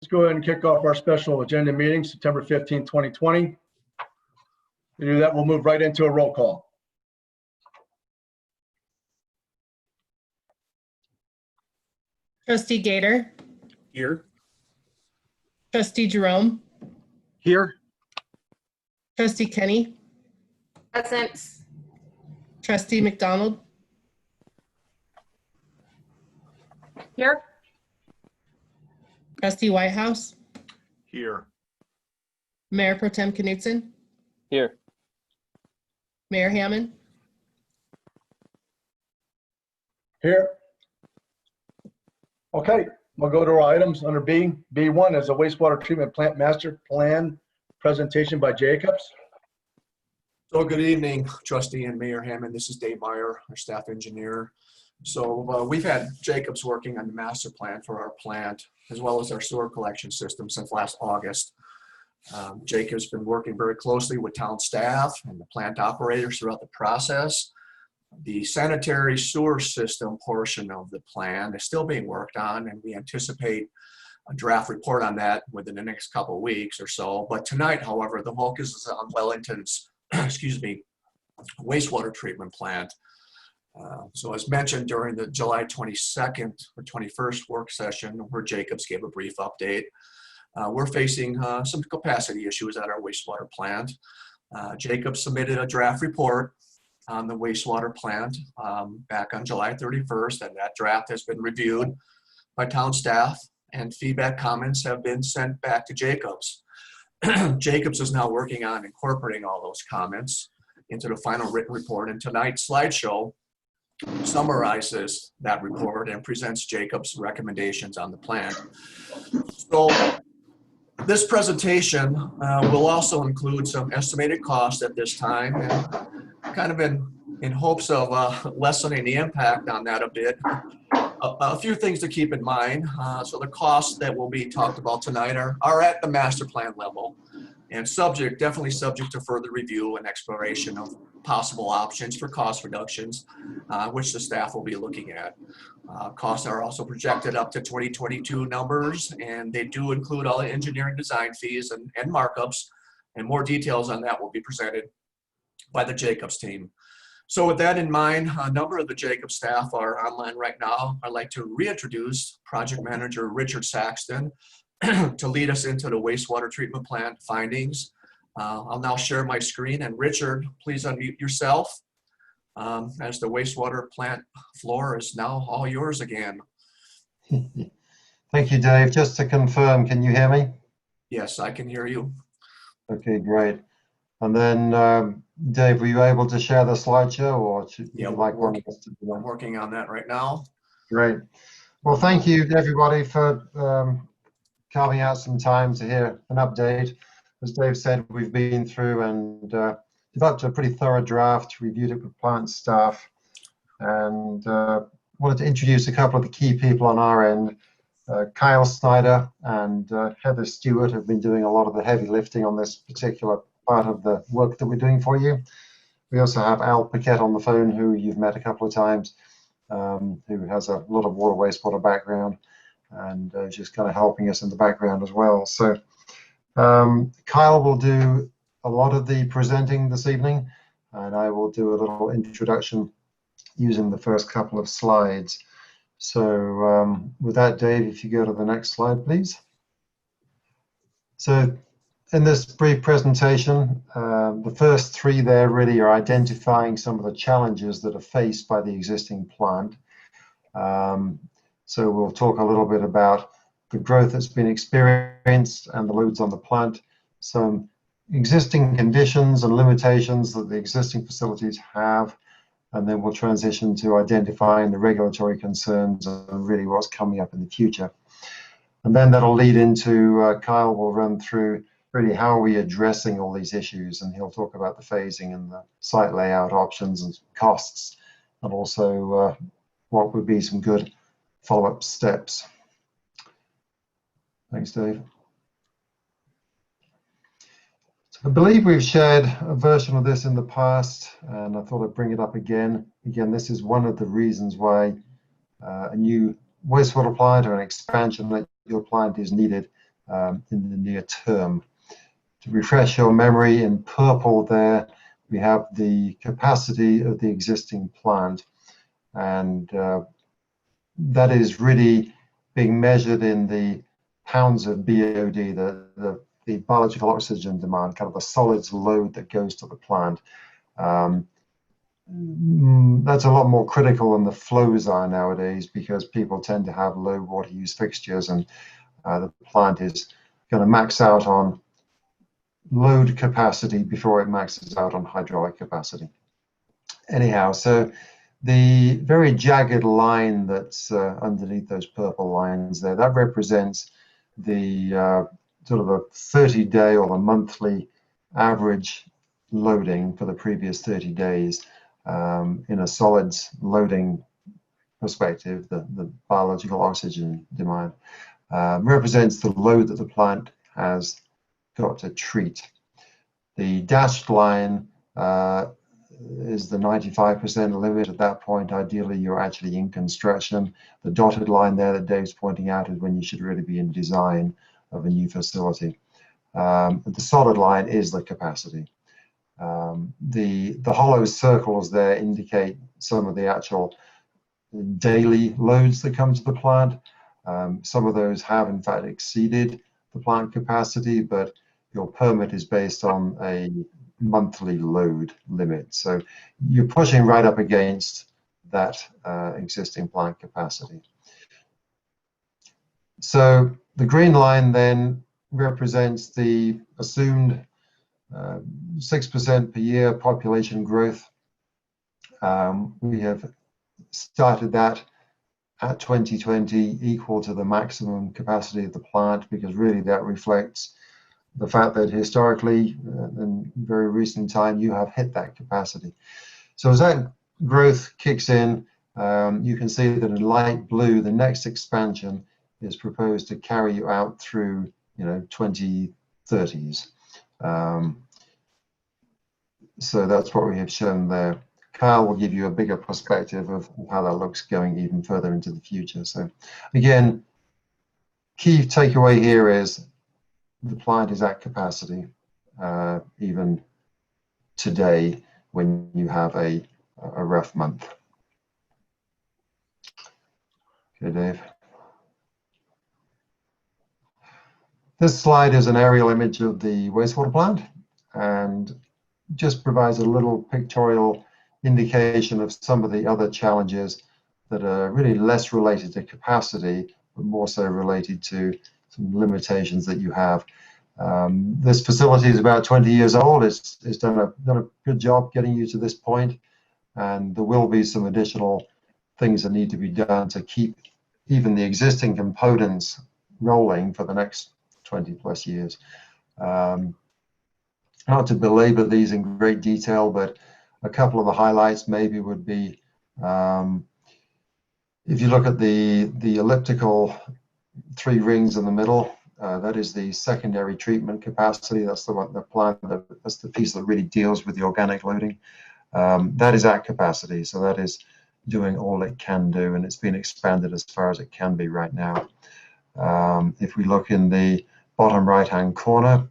Let's go ahead and kick off our special agenda meeting, September 15, 2020. To do that, we'll move right into a roll call. Trustee Gator. Here. Trustee Jerome. Here. Trustee Kenny. Present. Trustee McDonald. Here. Trustee Whitehouse. Here. Mayor Pro Tem Knutson. Here. Mayor Hammond. Here. Okay, we'll go to our items under B. B1 is a wastewater treatment plant master plan presentation by Jacobs. So good evening, Trustee and Mayor Hammond. This is Dave Meyer, our staff engineer. So we've had Jacobs working on the master plan for our plant, as well as our sewer collection system since last August. Jacobs has been working very closely with town staff and the plant operators throughout the process. The sanitary sewer system portion of the plan is still being worked on, and we anticipate a draft report on that within the next couple of weeks or so. But tonight, however, the focus is on Wellington's, excuse me, wastewater treatment plant. So as mentioned during the July 22nd or 21st work session where Jacobs gave a brief update, we're facing some capacity issues at our wastewater plant. Jacobs submitted a draft report on the wastewater plant back on July 31st, and that draft has been reviewed by town staff, and feedback comments have been sent back to Jacobs. Jacobs is now working on incorporating all those comments into the final written report, and tonight's slideshow summarizes that report and presents Jacobs' recommendations on the plan. So this presentation will also include some estimated costs at this time, and kind of in hopes of lessening the impact on that a bit. A few things to keep in mind. So the costs that will be talked about tonight are at the master plan level, and definitely subject to further review and exploration of possible options for cost reductions, which the staff will be looking at. Costs are also projected up to 2022 numbers, and they do include all the engineering design fees and markups, and more details on that will be presented by the Jacobs team. So with that in mind, a number of the Jacobs staff are online right now. I'd like to reintroduce Project Manager Richard Saxton to lead us into the wastewater treatment plant findings. I'll now share my screen, and Richard, please unmute yourself as the wastewater plant floor is now all yours again. Thank you, Dave. Just to confirm, can you hear me? Yes, I can hear you. Okay, great. And then, Dave, were you able to share the slideshow, or should you like one of us to do that? I'm working on that right now. Great. Well, thank you, everybody, for carving out some time to hear an update. As Dave said, we've been through and developed a pretty thorough draft, reviewed it with plant staff, and wanted to introduce a couple of the key people on our end. Kyle Snyder and Heather Stewart have been doing a lot of the heavy lifting on this particular part of the work that we're doing for you. We also have Al Paquette on the phone, who you've met a couple of times, who has a lot of water wastewater background and just kind of helping us in the background as well. So Kyle will do a lot of the presenting this evening, and I will do a little introduction using the first couple of slides. So with that, Dave, if you go to the next slide, please. So in this brief presentation, the first three there really are identifying some of the challenges that are faced by the existing plant. So we'll talk a little bit about the growth that's been experienced and the loads on the plant, some existing conditions and limitations that the existing facilities have, and then we'll transition to identifying the regulatory concerns and really what's coming up in the future. And then that'll lead into Kyle will run through really how are we addressing all these issues, and he'll talk about the phasing and the site layout options and costs, and also what would be some good follow-up steps. Thanks, Dave. So I believe we've shared a version of this in the past, and I thought I'd bring it up again. Again, this is one of the reasons why a new wastewater plant or an expansion at your plant is needed, in the near term. To refresh your memory, in purple there, we have the capacity of the existing plant, and that is really being measured in the pounds of BOD, the biological oxygen demand, kind of the solids load that goes to the plant. That's a lot more critical than the flows are nowadays, because people tend to have low water use fixtures, and the plant is going to max out on load capacity before it maxes out on hydraulic capacity. Anyhow, so the very jagged line that's underneath those purple lines there, that represents the sort of a 30-day or the monthly average loading for the previous 30 days in a solids loading perspective. The biological oxygen demand represents the load that the plant has got to treat. The dashed line is the 95% limit. At that point, ideally, you're actually in construction. The dotted line there that Dave's pointing out is when you should really be in design of a new facility. The solid line is the capacity. The hollow circles there indicate some of the actual daily loads that come to the plant. Some of those have, in fact, exceeded the plant capacity, but your permit is based on a monthly load limit. So you're pushing right up against that existing plant capacity. So the green line then represents the assumed 6% per year population growth. We have started that at 2020 equal to the maximum capacity of the plant, because really that reflects the fact that historically and very recent time you have hit that capacity. So as that growth kicks in, you can see that in light blue the next expansion is proposed to carry you out through 2030s. So that's what we have shown there. Kyle will give you a bigger perspective of how that looks going even further into the future. So again, key takeaway here is the plant is at capacity even today when you have a rough month. Okay, Dave. This slide is an aerial image of the wastewater plant and just provides a little pictorial indication of some of the other challenges that are really less related to capacity, but more so related to some limitations that you have. This facility is about 20 years old. It's done a good job getting you to this point, and there will be some additional things that need to be done to keep even the existing components rolling for the next 20 plus years. Not to belabor these in great detail, but a couple of the highlights maybe would be, if you look at the elliptical 3 rings in the middle, that is the secondary treatment capacity. That's the one, the plant, that's the piece that really deals with the organic loading. That is at capacity, so that is doing all it can do, and it's been expanded as far as it can be right now. If we look in the bottom right-hand corner,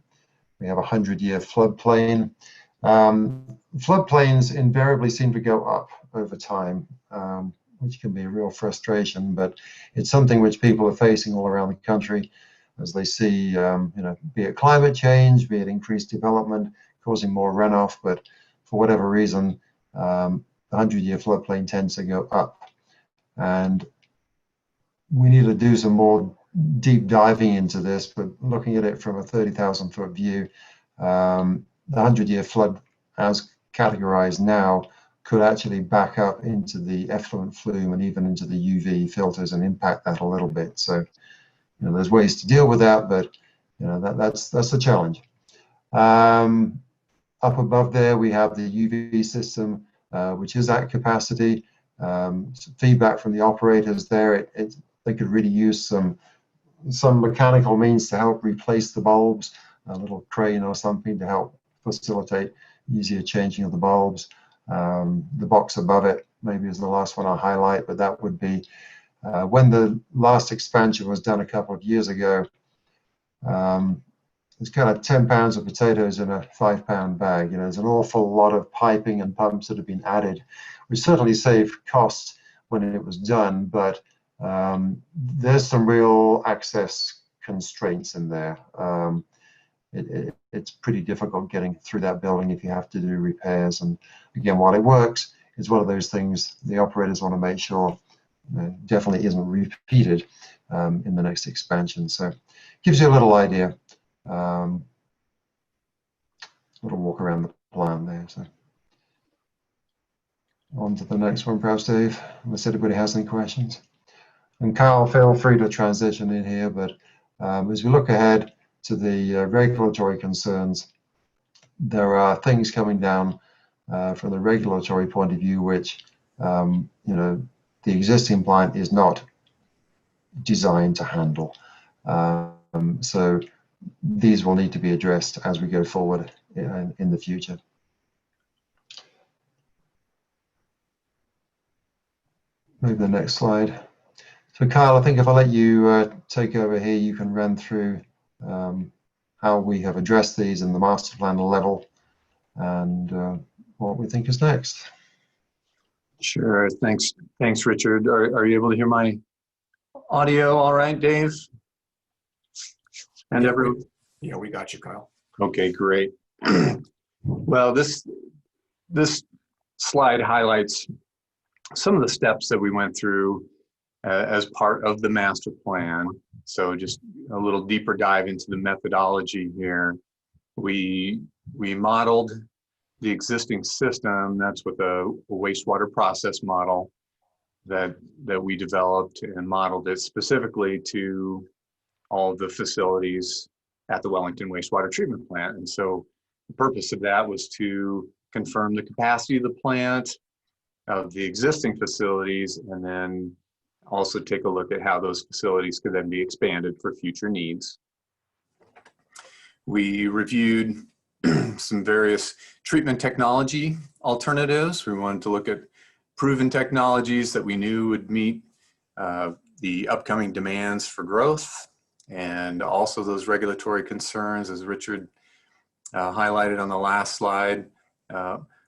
we have a 100-year floodplain. Floodplains invariably seem to go up over time, which can be a real frustration, but it's something which people are facing all around the country as they see, be it climate change, be it increased development, causing more runoff, but for whatever reason, the 100-year floodplain tends to go up. And we need to do some more deep diving into this, but looking at it from a 30,000-foot view, the 100-year flood, as categorized now, could actually back up into the effluent flume and even into the UV filters and impact that a little bit. So, there's ways to deal with that, but that's a challenge. Up above there, we have the UV system, which is at capacity. Feedback from the operators there, they could really use some mechanical means to help replace the bulbs, a little crane or something to help facilitate easier changing of the bulbs. The box above it maybe is the last one I'll highlight, but that would be when the last expansion was done a couple of years ago, It's kind of 10 pounds of potatoes in a 5-pound bag. You know, there's an awful lot of piping and pumps that have been added, which certainly saved costs when it was done, but there's some real access constraints in there. It's pretty difficult getting through that building if you have to do repairs. And again, while it works, it's one of those things the operators want to make sure definitely isn't repeated in the next expansion. So it gives you a little idea. Little walk around the plan there. So on to the next one, perhaps, Dave, unless anybody has any questions. And Carl, feel free to transition in here, but as we look ahead to the regulatory concerns, there are things coming down from the regulatory point of view, which, you know, the existing plant is not designed to handle. So these will need to be addressed as we go forward in the future. Maybe the next slide. So Kyle, I think if I let you take over here, you can run through how we have addressed these in the master plan level and what we think is next. Sure. Thanks, Richard. Are you able to hear my audio all right, Dave? And everyone? Yeah, we got you, Kyle. Okay, great. Well, this slide highlights some of the steps that we went through as part of the master plan. So just a little deeper dive into the methodology here. We modeled the existing system. That's with a wastewater process model that we developed and modeled it specifically to all of the facilities at the Wellington wastewater treatment plant. And so the purpose of that was to confirm the capacity of the plant, of the existing facilities, and then also take a look at how those facilities could then be expanded for future needs. We reviewed some various treatment technology alternatives. We wanted to look at proven technologies that we knew would meet the upcoming demands for growth, and also those regulatory concerns, as Richard highlighted on the last slide.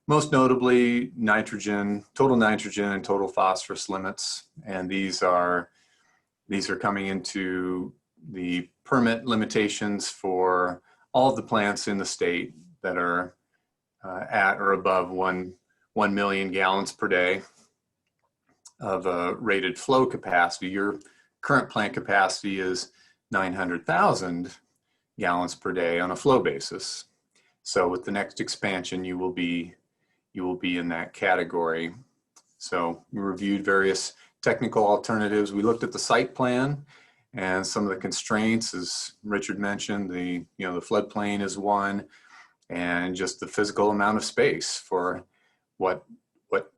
Most notably, nitrogen, total nitrogen and total phosphorus limits. And these are coming into the permit limitations for all of the plants in the state that are at or above 1 million gallons per day of a rated flow capacity. Your current plant capacity is 900,000 gallons per day on a flow basis. So with the next expansion, you will be in that category. So we reviewed various technical alternatives. We looked at the site plan and some of the constraints, as Richard mentioned. The floodplain is one, and just the physical amount of space for what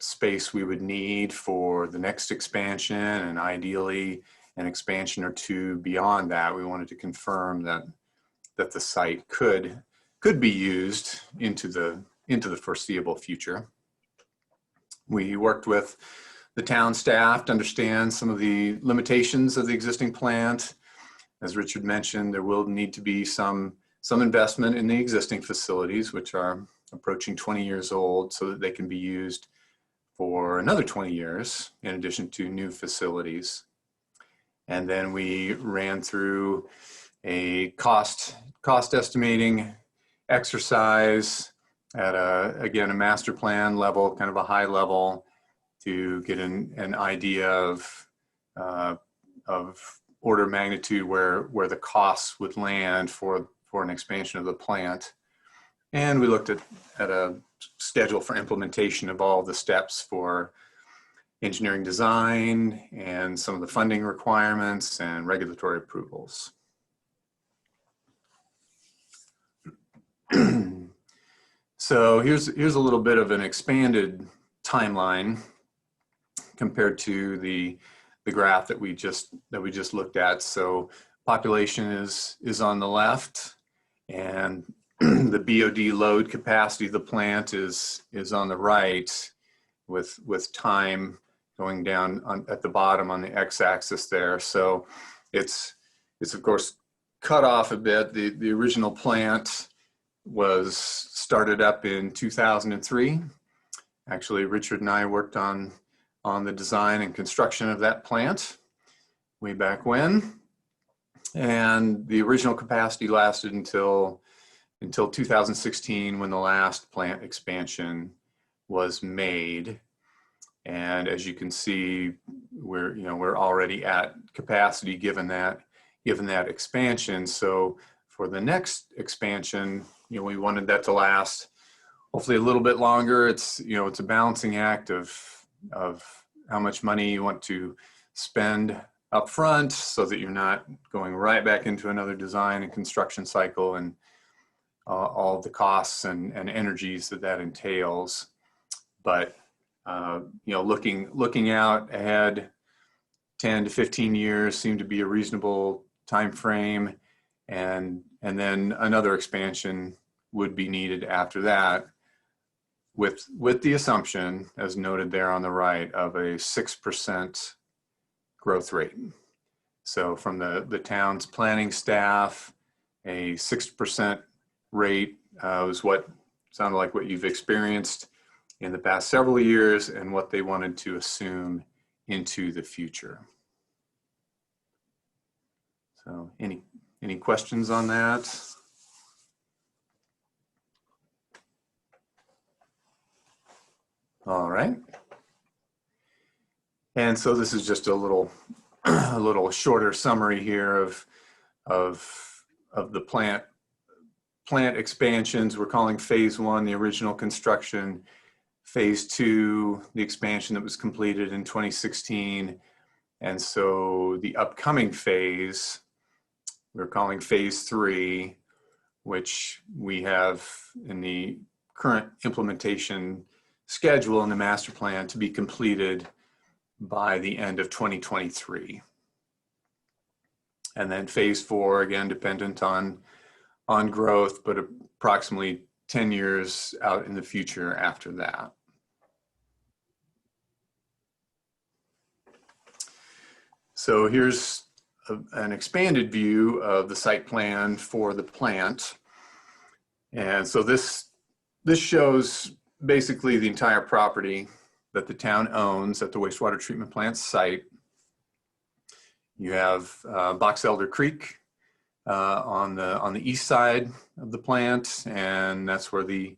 space we would need for the next expansion, and ideally an expansion or two beyond that. We wanted to confirm that the site could be used into the foreseeable future. We worked with the town staff to understand some of the limitations of the existing plant. As Richard mentioned, there will need to be some investment in the existing facilities, which are approaching 20 years old, so that they can be used for another 20 years in addition to new facilities. And then we ran through a cost estimating exercise at again, a master plan level, kind of a high level, to get an idea of order of magnitude where the costs would land for an expansion of the plant. And we looked at a schedule for implementation of all the steps for engineering design and some of the funding requirements and regulatory approvals. So here's a little bit of an expanded timeline compared to the graph that we just looked at. So population is on the left, and the BOD load capacity of the plant is on the right, with time going down at the bottom on the x-axis there. So it's of course cut off a bit. The original plant was started up in 2003. Actually, Richard and I worked on the design and construction of that plant way back when. And the original capacity lasted until 2016, when the last plant expansion was made. And as you can see, we're already at capacity given that expansion. So for the next expansion, we wanted that to last hopefully a little bit longer. It's a balancing act of how much money you want to spend up front so that you're not going right back into another design and construction cycle and all of the costs and energies that entails. But looking out ahead, 10 to 15 years seemed to be a reasonable time frame, and then another expansion would be needed after that, with the assumption, as noted there on the right, of a 6% growth rate. So from the town's planning staff, a 6% rate was what sounded like what you've experienced in the past several years and what they wanted to assume into the future. So any questions on that? All right. And so this is just a little shorter summary here of the plant expansions. We're calling phase 1 the original construction, phase 2 the expansion that was completed in 2016, and so the upcoming phase we're calling phase 3, which we have in the current implementation schedule in the master plan to be completed by the end of 2023. And then phase 4, again, dependent on growth, but approximately 10 years out in the future after that. So here's an expanded view of the site plan for the plant. And so this shows basically the entire property that the town owns at the wastewater treatment plant site. You have Box Elder Creek on the east side of the plant, and that's where the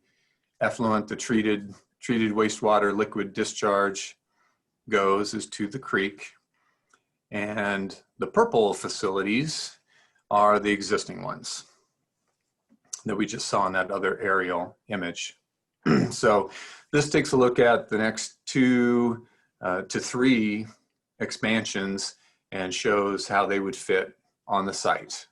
effluent, the treated wastewater liquid discharge goes, is to the creek. And the purple facilities are the existing ones that we just saw in that other aerial image. So this takes a look at the next 2 to 3 expansions and shows how they would fit on the site.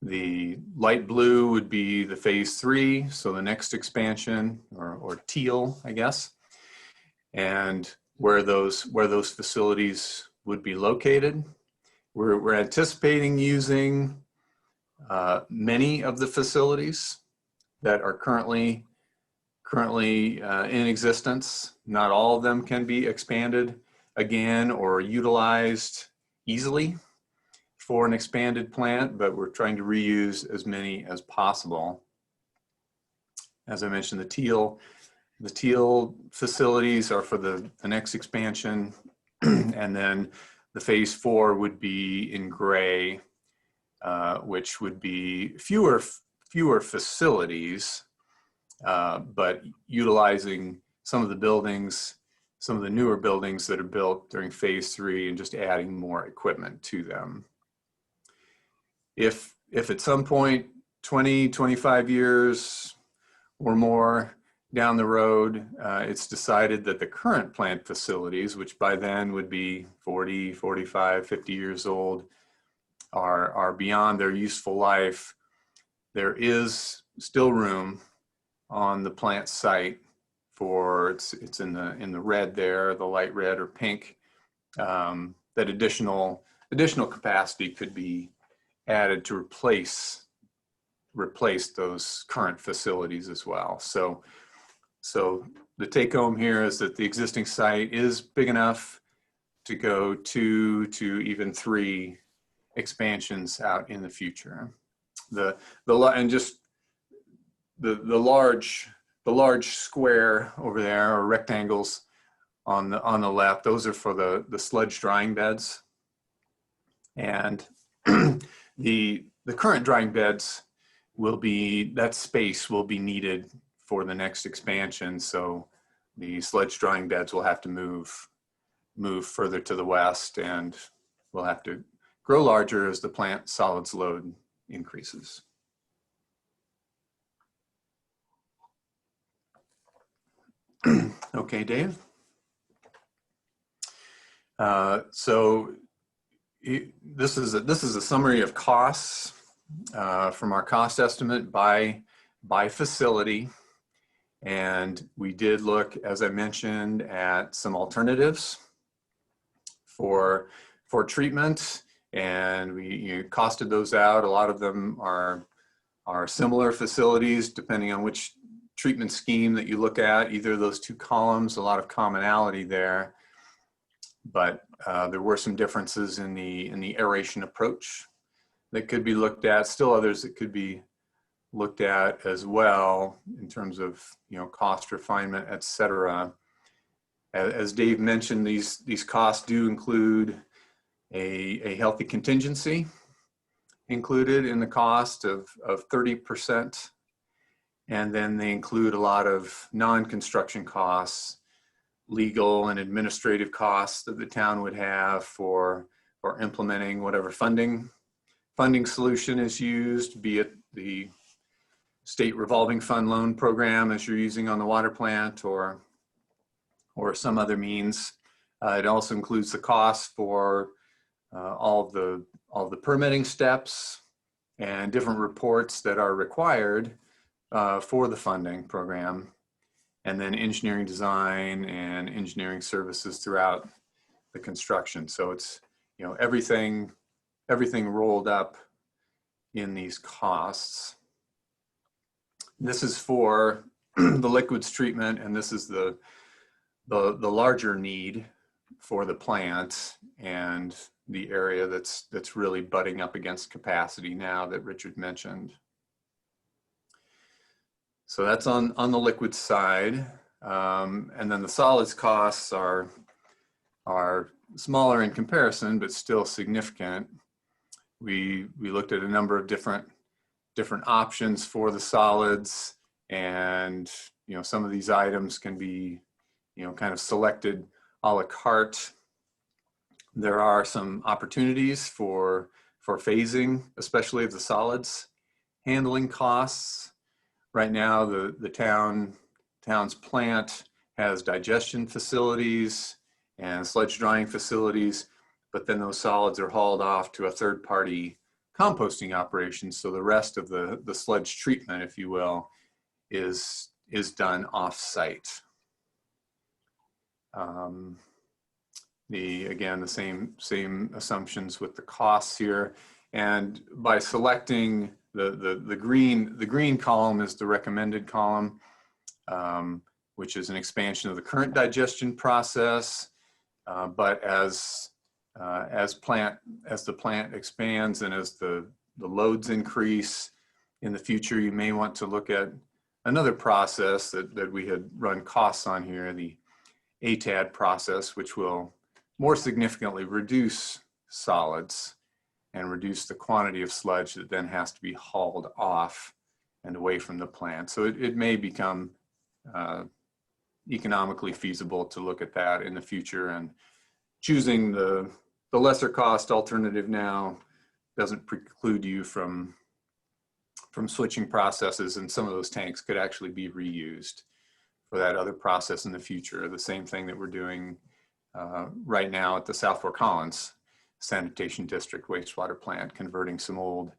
The light blue would be the phase 3, so the next expansion, or teal, I guess, and where those facilities would be located. We're anticipating using many of the facilities that are currently in existence. Not all of them can be expanded again or utilized easily for an expanded plant, but we're trying to reuse as many as possible. As I mentioned, the teal facilities are for the next expansion, and then the phase 4 would be in gray, which would be fewer facilities, but utilizing some of the buildings, some of the newer buildings that are built during phase 3, and just adding more equipment to them. If at some point, 20, 25 years or more down the road, it's decided that the current plant facilities, which by then would be 40, 45, 50 years old, are beyond their useful life, there is still room on the plant site for, it's in the red there, the light red or pink, that additional capacity could be added to replace those current facilities as well. So the take home here is that the existing site is big enough to go 2 to even 3 expansions out in the future. And just the large square over there, or rectangles on the left, those are for the sludge drying beds. And the current drying beds that space will be needed for the next expansion. So the sludge drying beds will have to move further to the west, and will have to grow larger as the plant solids load increases. Okay, Dave. This is a summary of costs from our cost estimate by facility. And we did look, as I mentioned, at some alternatives for treatment, and we costed those out. A lot of them are similar facilities, depending on which treatment scheme that you look at, either of those two columns, a lot of commonality there. But there were some differences in the aeration approach that could be looked at. Still others that could be looked at as well in terms of, cost refinement, et cetera. As Dave mentioned, these costs do include a healthy contingency included in the cost of 30%. And then they include a lot of non-construction costs, legal and administrative costs that the town would have for implementing whatever funding solution is used, be it the state revolving fund loan program as you're using on the water plant, or some other means. It also includes the cost for all the permitting steps and different reports that are required for the funding program, and then engineering design and engineering services throughout the construction. So it's, everything rolled up in these costs. This is for the liquids treatment, and this is the larger need for the plant and the area that's really butting up against capacity now that Richard mentioned. So that's on the liquid side. And then the solids costs are smaller in comparison, but still significant. We looked at a number of different options for the solids, and some of these items can be kind of selected a la carte. There are some opportunities for phasing, especially of the solids handling costs. Right now, the town's plant has digestion facilities and sludge drying facilities, but then those solids are hauled off to a third-party composting operation. So the rest of the sludge treatment, if you will, is done off-site. Again, the same assumptions with the costs here. And by selecting the green column is the recommended column, which is an expansion of the current digestion process. But as the plant expands and as the loads increase in the future, you may want to look at another process that we had run costs on here, the ATAD process, which will more significantly reduce solids and reduce the quantity of sludge that then has to be hauled off and away from the plant. So it may become economically feasible to look at that in the future, and choosing the lesser cost alternative now doesn't preclude you from switching processes, and some of those tanks could actually be reused for that other process in the future. The same thing that we're doing right now at the South Fork Collins Sanitation District wastewater plant, converting some old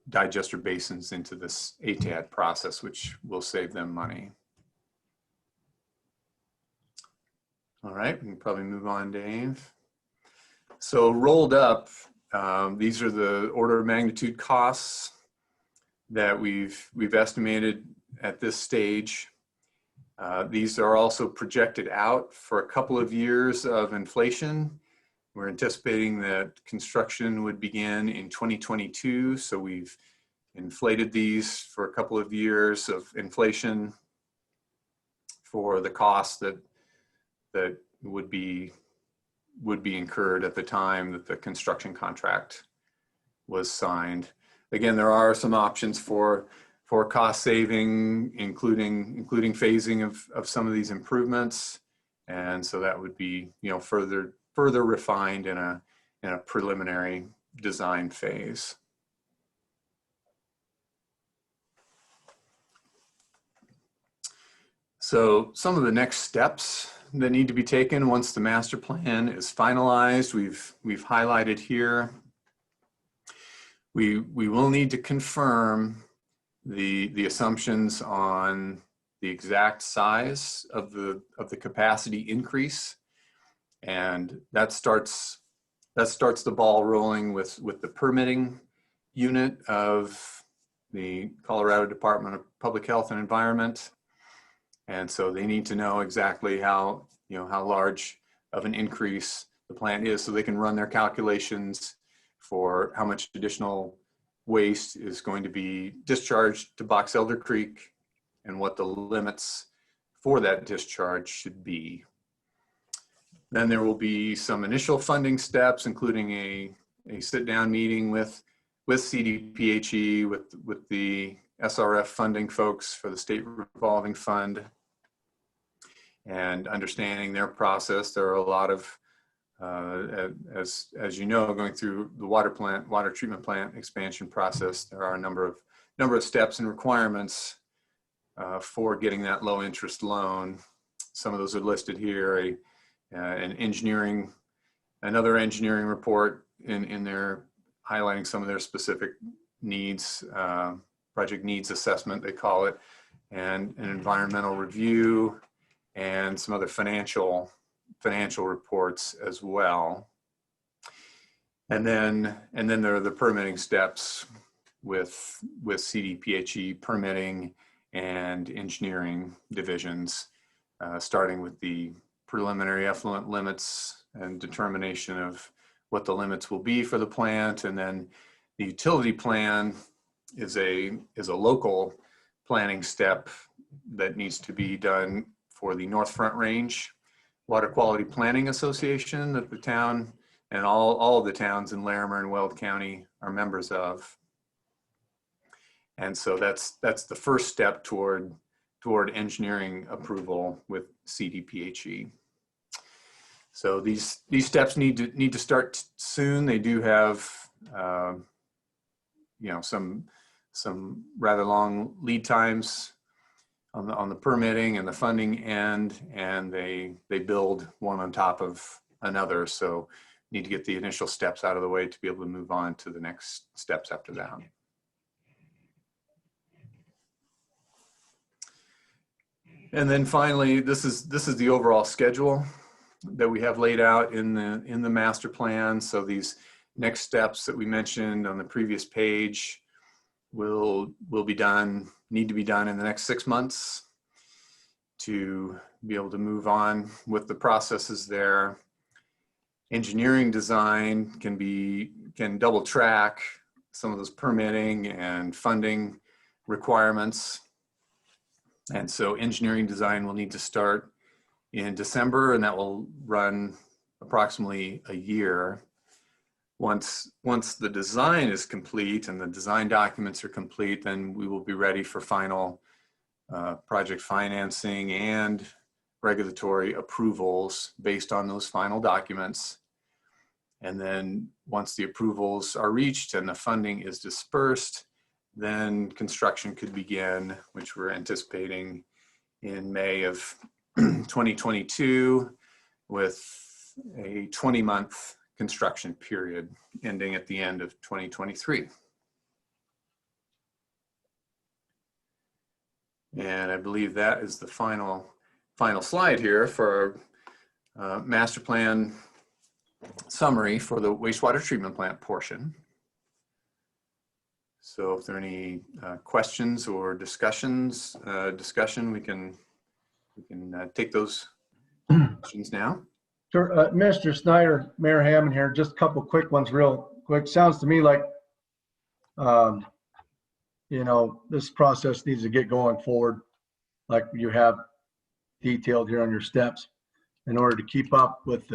digester basins into this ATAD process, which will save them money. All right, we can probably move on, Dave. So rolled up, these are the order of magnitude costs that we've estimated at this stage. These are also projected out for a couple of years of inflation We're anticipating that construction would begin in 2022. So we've inflated these for a couple of years of inflation for the cost that would be incurred at the time that the construction contract was signed. Again, there are some options for cost saving, including phasing of some of these improvements. And so that would be, further refined in a preliminary design phase. So some of the next steps that need to be taken once the master plan is finalized, we've highlighted here. We will need to confirm the assumptions on the exact size of the capacity increase, and that starts the ball rolling with the permitting unit of the Colorado Department of Public Health and Environment. And so they need to know exactly how large of an increase the plant is, so they can run their calculations for how much additional waste is going to be discharged to Box Elder Creek and what the limits for that discharge should be. Then there will be some initial funding steps, including a sit-down meeting with CDPHE, with the SRF funding folks for the state revolving fund, and understanding their process. There are a lot of, as you know, going through the water treatment plant expansion process, there are a number of steps and requirements for getting that low interest loan. Some of those are listed here. Another engineering report in there highlighting some of their specific needs, project needs assessment, they call it, and an environmental review, and some other financial reports as well. And then there are the permitting steps with CDPHE permitting and engineering divisions, starting with the preliminary effluent limits and determination of what the limits will be for the plant. And then the utility plan is a local planning step that needs to be done for the North Front Range Water Quality Planning Association that the town and all of the towns in Larimer and Weld County are members of. And so that's the first step toward engineering approval with CDPHE. So these steps need to start soon. They do have some rather long lead times on the permitting and the funding end, and they build one on top of another. So need to get the initial steps out of the way to be able to move on to the next steps after that. And then finally, this is the overall schedule that we have laid out in the master plan. So these next steps that we mentioned on the previous page will need to be done in the next 6 months to be able to move on with the processes there. Engineering design can double track some of those permitting and funding requirements. And so engineering design will need to start in December, and that will run approximately a year. Once the design is complete and the design documents are complete, then we will be ready for final project financing and regulatory approvals based on those final documents. And then once the approvals are reached and the funding is dispersed, then construction could begin, which we're anticipating in May of 2022, with a 20-month construction period ending at the end of 2023. And I believe that is the final slide here for our master plan summary for the wastewater treatment plant portion. So if there are any questions or discussion, we can take those questions now. Sure, Mr. Snyder, Mayor Hammond here, just a couple quick ones, real quick. Sounds to me like, this process needs to get going forward, like you have detailed here on your steps, in order to keep up with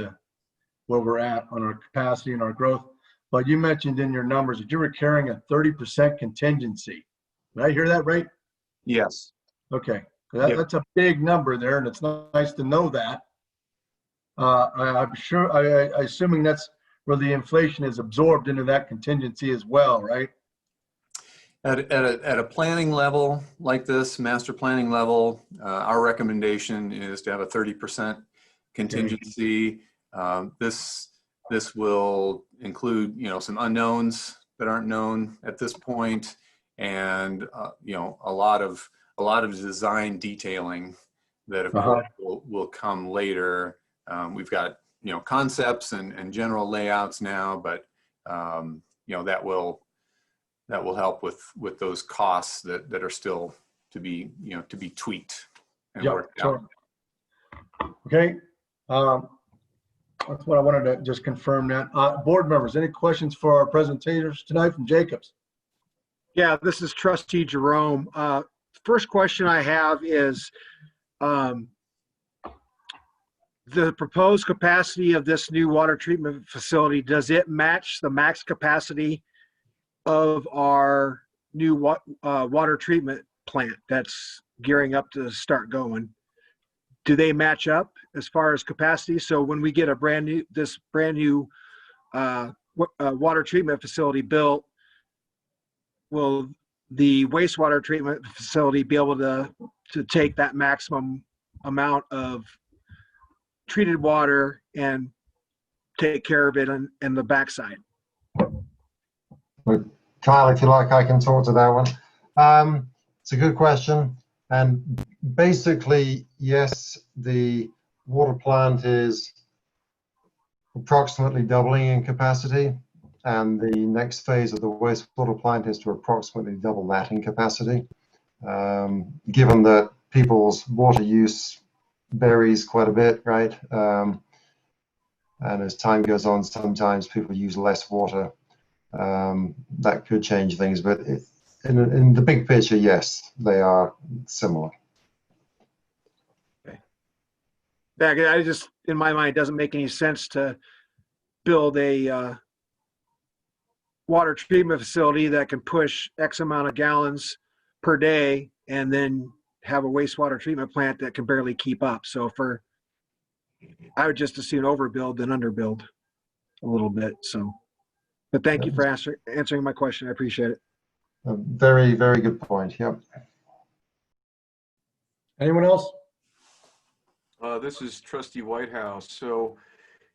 where we're at on our capacity and our growth. But you mentioned in your numbers that you were carrying a 30% contingency. Did I hear that right? Yes. Okay, Yep. that's a big number there, and it's nice to know that. I'm sure, assuming that's where the inflation is absorbed into that contingency as well, right? At a planning level like this, master planning level, our recommendation is to have a 30% contingency. This will include, some unknowns that aren't known at this point, and a lot of design detailing that of course will come later. We've got concepts and general layouts now, but that will help with those costs that are still to be tweaked and Yeah, worked sure. out. Okay. That's what I wanted to just confirm that. Board members, any questions for our presentators tonight from Jacobs? Yeah, this is Trustee Jerome. First question I have is the proposed capacity of this new water treatment facility, does it match the max capacity of our new water treatment plant that's gearing up to start going? Do they match up as far as capacity? So when we get this brand new water treatment facility built, will the wastewater treatment facility be able to take that maximum amount of treated water and take care of it in the backside? Kyle, if you like, I can talk to that one. It's a good question. And basically, yes, the water plant is approximately doubling in capacity. And the next phase of the wastewater plant is to approximately double that in capacity. Given that people's water use varies quite a bit, right? And as time goes on, sometimes people use less water. That could change things, but in the big picture, yes, they are similar. Okay. Yeah, I just, in my mind, it doesn't make any sense to build a water treatment facility that can push X amount of gallons per day and then have a wastewater treatment plant that can barely keep up. So I would just as soon overbuild than underbuild a little bit. So, but thank you for answering my question. I appreciate it. A very, very good point. Yep. Anyone else? This is Trustee Whitehouse. So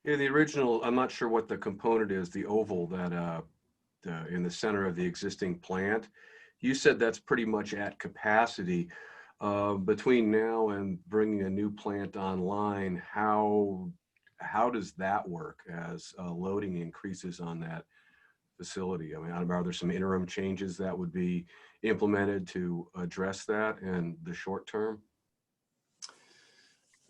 in the original, I'm not sure what the component is, the oval that in the center of the existing plant. You said that's pretty much at capacity. Between now and bringing a new plant online, how does that work as loading increases on that facility? I mean, are there some interim changes that would be implemented to address that in the short term?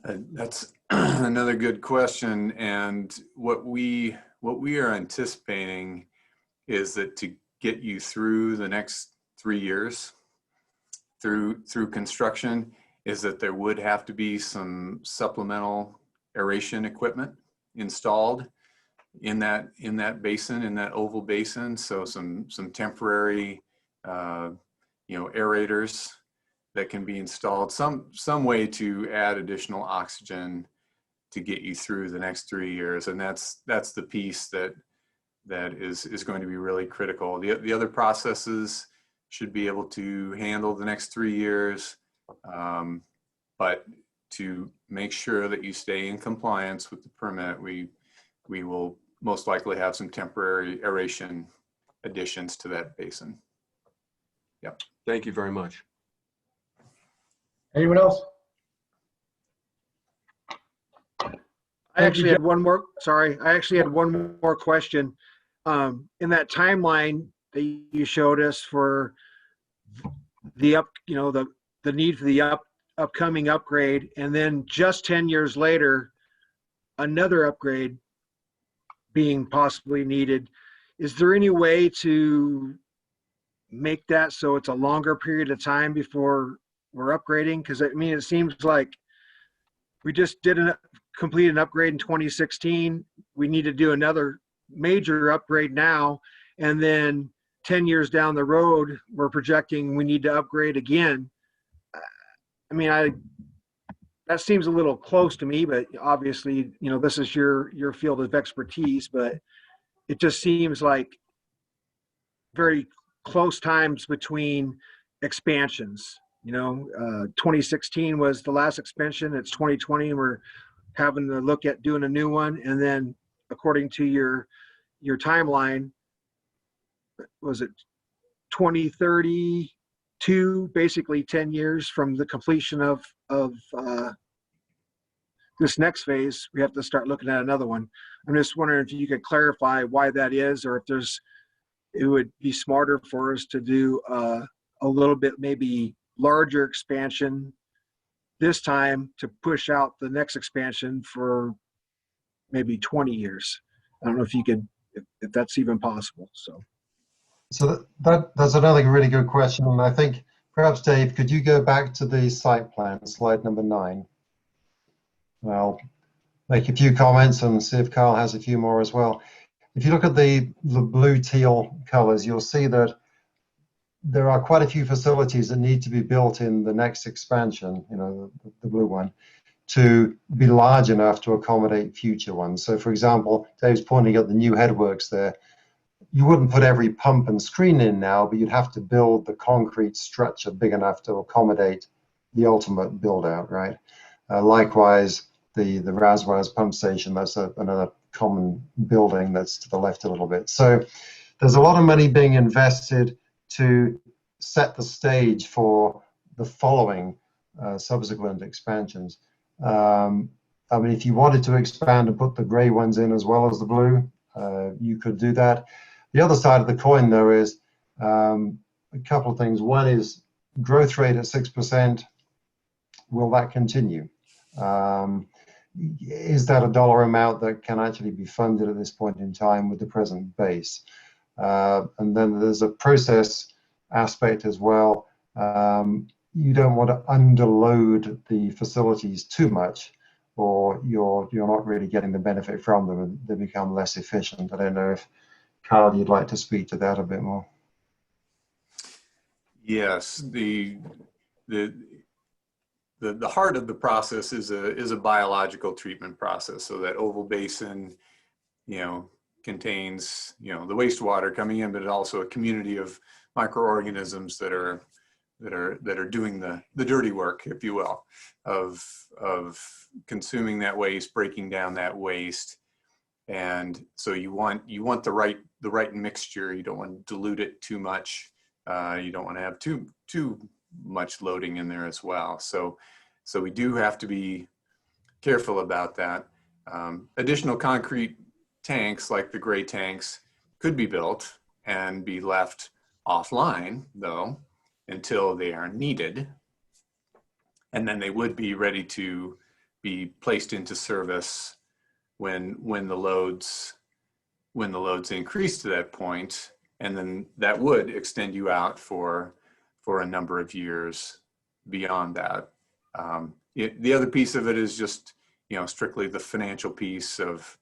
That's another good question. And what we are anticipating is that to get you through the next 3 years through construction is that there would have to be some supplemental aeration equipment installed in that basin, in that oval basin. So some temporary aerators that can be installed, some way to add additional oxygen to get you through the next 3 years. And that's the piece that is going to be really critical. The other processes should be able to handle the next 3 years, but to make sure that you stay in compliance with the permit, we will most likely have some temporary aeration additions to that basin. Yep. Thank you very much. Anyone else? I actually had one more, sorry, I actually had one more question. In that timeline that you showed us for the need for the upcoming upgrade, and then just 10 years later, another upgrade being possibly needed, is there any way to make that so it's a longer period of time before we're upgrading? Because I mean, it seems like we just complete an upgrade in 2016. We need to do another major upgrade now, and then 10 years down the road, we're projecting we need to upgrade again. I mean, that seems a little close to me, but obviously, you know, this is your field of expertise, but it just seems like very close times between expansions. You know, 2016 was the last expansion. It's 2020, and we're having to look at doing a new one. And then, according to your timeline, was it 2032? Basically, 10 years from the completion of this next phase, we have to start looking at another one. I'm just wondering if you could clarify why that is, or if it would be smarter for us to do a little bit maybe larger expansion this time to push out the next expansion for maybe 20 years. I don't know if you could, if that's even possible. So that's another really good question. And I think perhaps, Dave, could you go back to the site plan, slide number 9? I'll make a few comments and see if Carl has a few more as well. If you look at the blue teal colors, you'll see that there are quite a few facilities that need to be built in the next expansion, you know, the blue one, to be large enough to accommodate future ones. So for example, Dave's pointing at the new headworks there. You wouldn't put every pump and screen in now, but you'd have to build the concrete structure big enough to accommodate the ultimate build out, right? Likewise, the Raswaz pump station, that's another common building that's to the left a little bit. So there's a lot of money being invested to set the stage for the following subsequent expansions. I mean, if you wanted to expand and put the gray ones in as well as the blue, you could do that. The other side of the coin, though, is a couple of things. One is growth rate at 6%. Will that continue? Is that a dollar amount that can actually be funded at this point in time with the present base? And then there's a process aspect as well. You don't want to underload the facilities too much, or you're not really getting the benefit from them, and they become less efficient. I don't know if Carl, you'd like to speak to that a bit more. Yes, the heart of the process is a biological treatment process. So that oval basin, you know, contains, you know, the wastewater coming in, but also a community of microorganisms that are doing the dirty work, if you will, of consuming that waste, breaking down that waste. And so you want the right mixture. You don't want to dilute it too much. You don't want to have too much loading in there as well. So we do have to be careful about that. Additional concrete tanks, like the gray tanks, could be built and be left offline, though, until they are needed. And then they would be ready to be placed into service when the loads increase to that point, and then that would extend you out for a number of years beyond that. The other piece of it is just, you know, strictly the financial piece of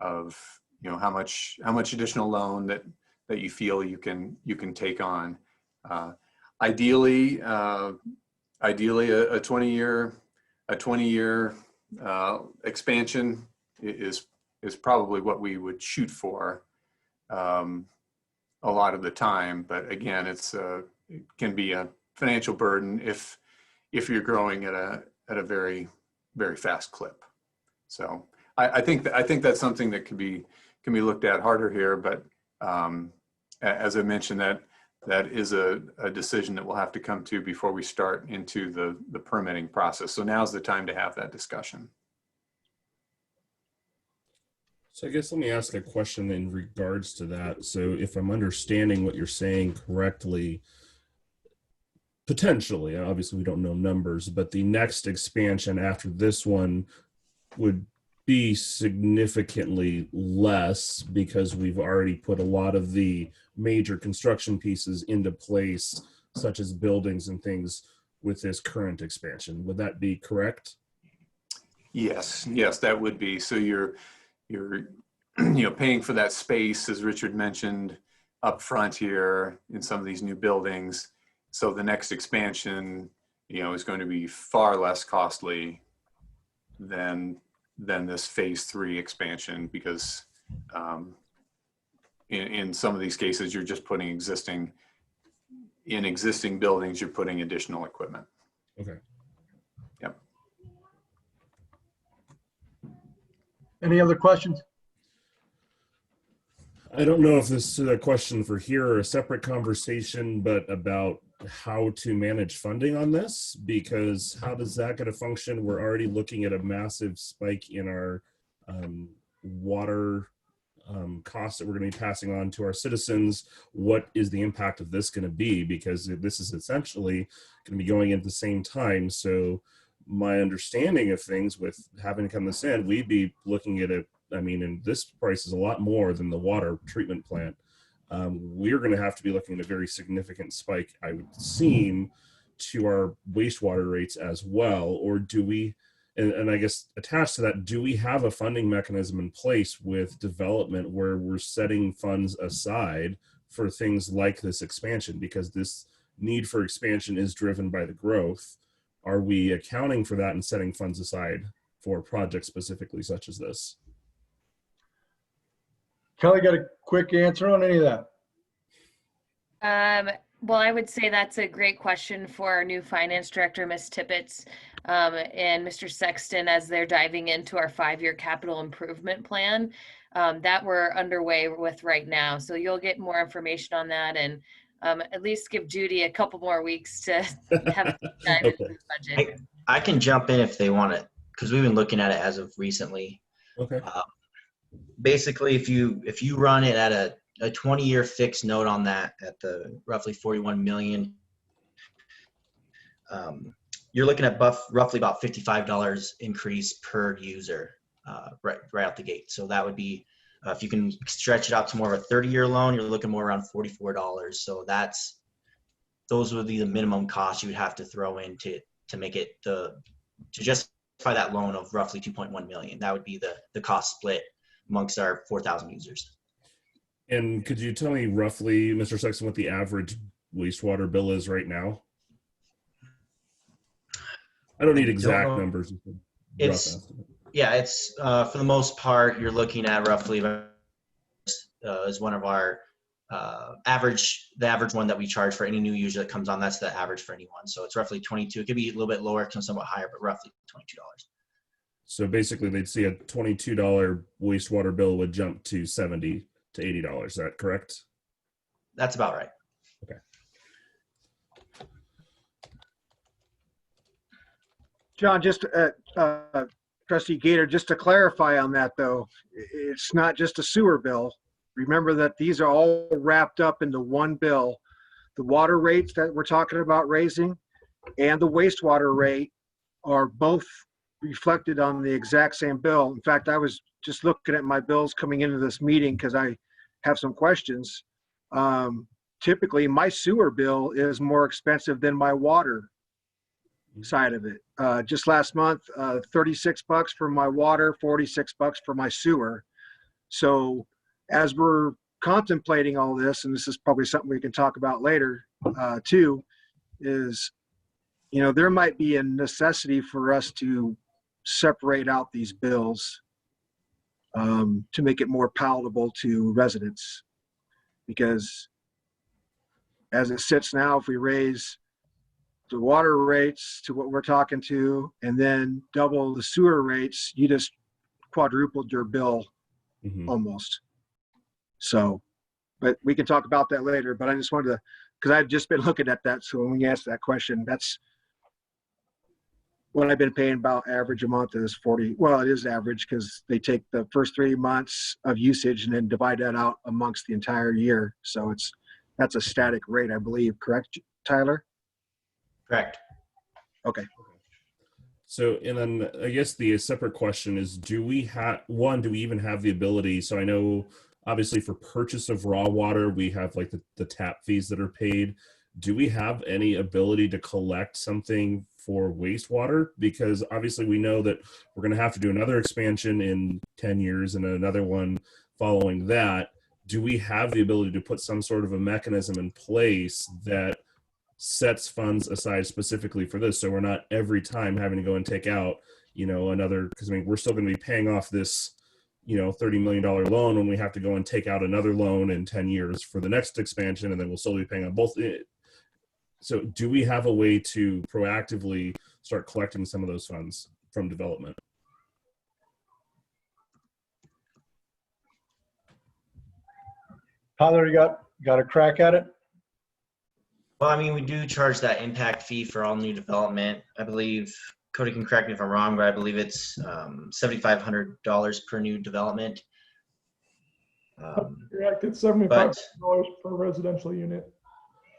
you know, how much additional loan that you feel you can take on. Ideally a 20-year expansion is probably what we would shoot for a lot of the time. But again, it can be a financial burden if you're growing at a very, very fast clip. So I think that's something that can be looked at harder here. But as I mentioned, that is a decision that we'll have to come to before we start into the permitting process. So now's the time to have that discussion. So I guess let me ask a question in regards to that. So if I'm understanding what you're saying correctly, potentially, obviously we don't know numbers, but the next expansion after this one would be significantly less because we've already put a lot of the major construction pieces into place, such as buildings and things with this current expansion. Would that be correct? Yes, yes, that would be. So you're paying for that space, as Richard mentioned, up front here in some of these new buildings. So the next expansion, is going to be far less costly than this phase 3 expansion, because in some of these cases, you're just putting existing buildings, you're putting additional equipment. Okay. Yep. Any other questions? I don't know if this is a question for here or a separate conversation, but about how to manage funding on this, because how does that going to function? We're already looking at a massive spike in our water costs that we're going to be passing on to our citizens. What is the impact of this going to be? Because this is essentially going to be going at the same time. So my understanding of things with having to come this in, we'd be looking at and this price is a lot more than the water treatment plant. We're going to have to be looking at a very significant spike, I would seem, to our wastewater rates as well. Or do we, and I guess attached to that, do we have a funding mechanism in place with development where we're setting funds aside for things like this expansion? Because this need for expansion is driven by the growth. Are we accounting for that and setting funds aside for projects specifically such as this? Kelly, got a quick answer on any of that? Well, I would say that's a great question for our new finance director, Ms. Tippett, and Mr. Sexton, as they're diving into our 5-year capital improvement plan that we're underway with right now. So you'll get more information on that, and at least give Judy a couple more weeks to have a deep dive into the budget. I can jump in if they want it, because we've been looking at it as of recently. Okay. Basically, if you run it at a 20-year fixed note on that at the roughly 41 million, you're looking at roughly about $55 increase per user right out the gate. So that would be, if you can stretch it out to more of a 30-year loan, you're looking more around $44. So those would be the minimum cost you would have to throw in to make it to justify that loan of roughly 2.1 million. That would be the cost split amongst our 4,000 users. And could you tell me roughly, Mr. Sexton, what the average wastewater bill is right now? I don't need exact numbers. It's for the most part, you're looking at roughly is one of our the average one that we charge for any new user that comes on. That's the average for anyone. So it's roughly 22. It could be a little bit lower, somewhat higher, but roughly $22. So basically, they'd see a $22 wastewater bill would jump to $70 to $80. Is that correct? That's about right. Okay. John, just Trustee Gator, just to clarify on that though, it's not just a sewer bill. Remember that these are all wrapped up into one bill. The water rates that we're talking about raising and the wastewater rate are both reflected on the exact same bill. In fact, I was just looking at my bills coming into this meeting because I have some questions. Typically, my sewer bill is more expensive than my water side of it. Just last month, $36 for my water, $46 for my sewer. So as we're contemplating all this, and this is probably something we can talk about later too, is, there might be a necessity for us to separate out these bills to make it more palatable to residents. Because as it sits now, if we raise the water rates to what we're talking to and then double the sewer rates, you just quadrupled your bill almost. So, but we can talk about that later. But I just wanted to, because I've just been looking at that. So when you ask that question, that's what I've been paying about average a month is 40. Well, it is average because they take the first 3 months of usage and then divide that out amongst the entire year. So that's a static rate, I believe. Correct, Tyler? Correct. Okay. So, and then I guess the separate question is, do we even have the ability? So I know obviously for purchase of raw water, we have like the tap fees that are paid. Do we have any ability to collect something for wastewater? Because obviously we know that we're going to have to do another expansion in 10 years and another one following that. Do we have the ability to put some sort of a mechanism in place that sets funds aside specifically for this, so we're not every time having to go and take out, another, because I mean, we're still going to be paying off this, $30 million loan when we have to go and take out another loan in 10 years for the next expansion, and then we'll still be paying on both. So do we have a way to proactively start collecting some of those funds from development? Tyler, you got a crack at it? Well, I mean, we do charge that impact fee for all new development. I believe, Cody can correct me if I'm wrong, but I believe it's $7,500 per new development. Correct, it's $75 per residential unit.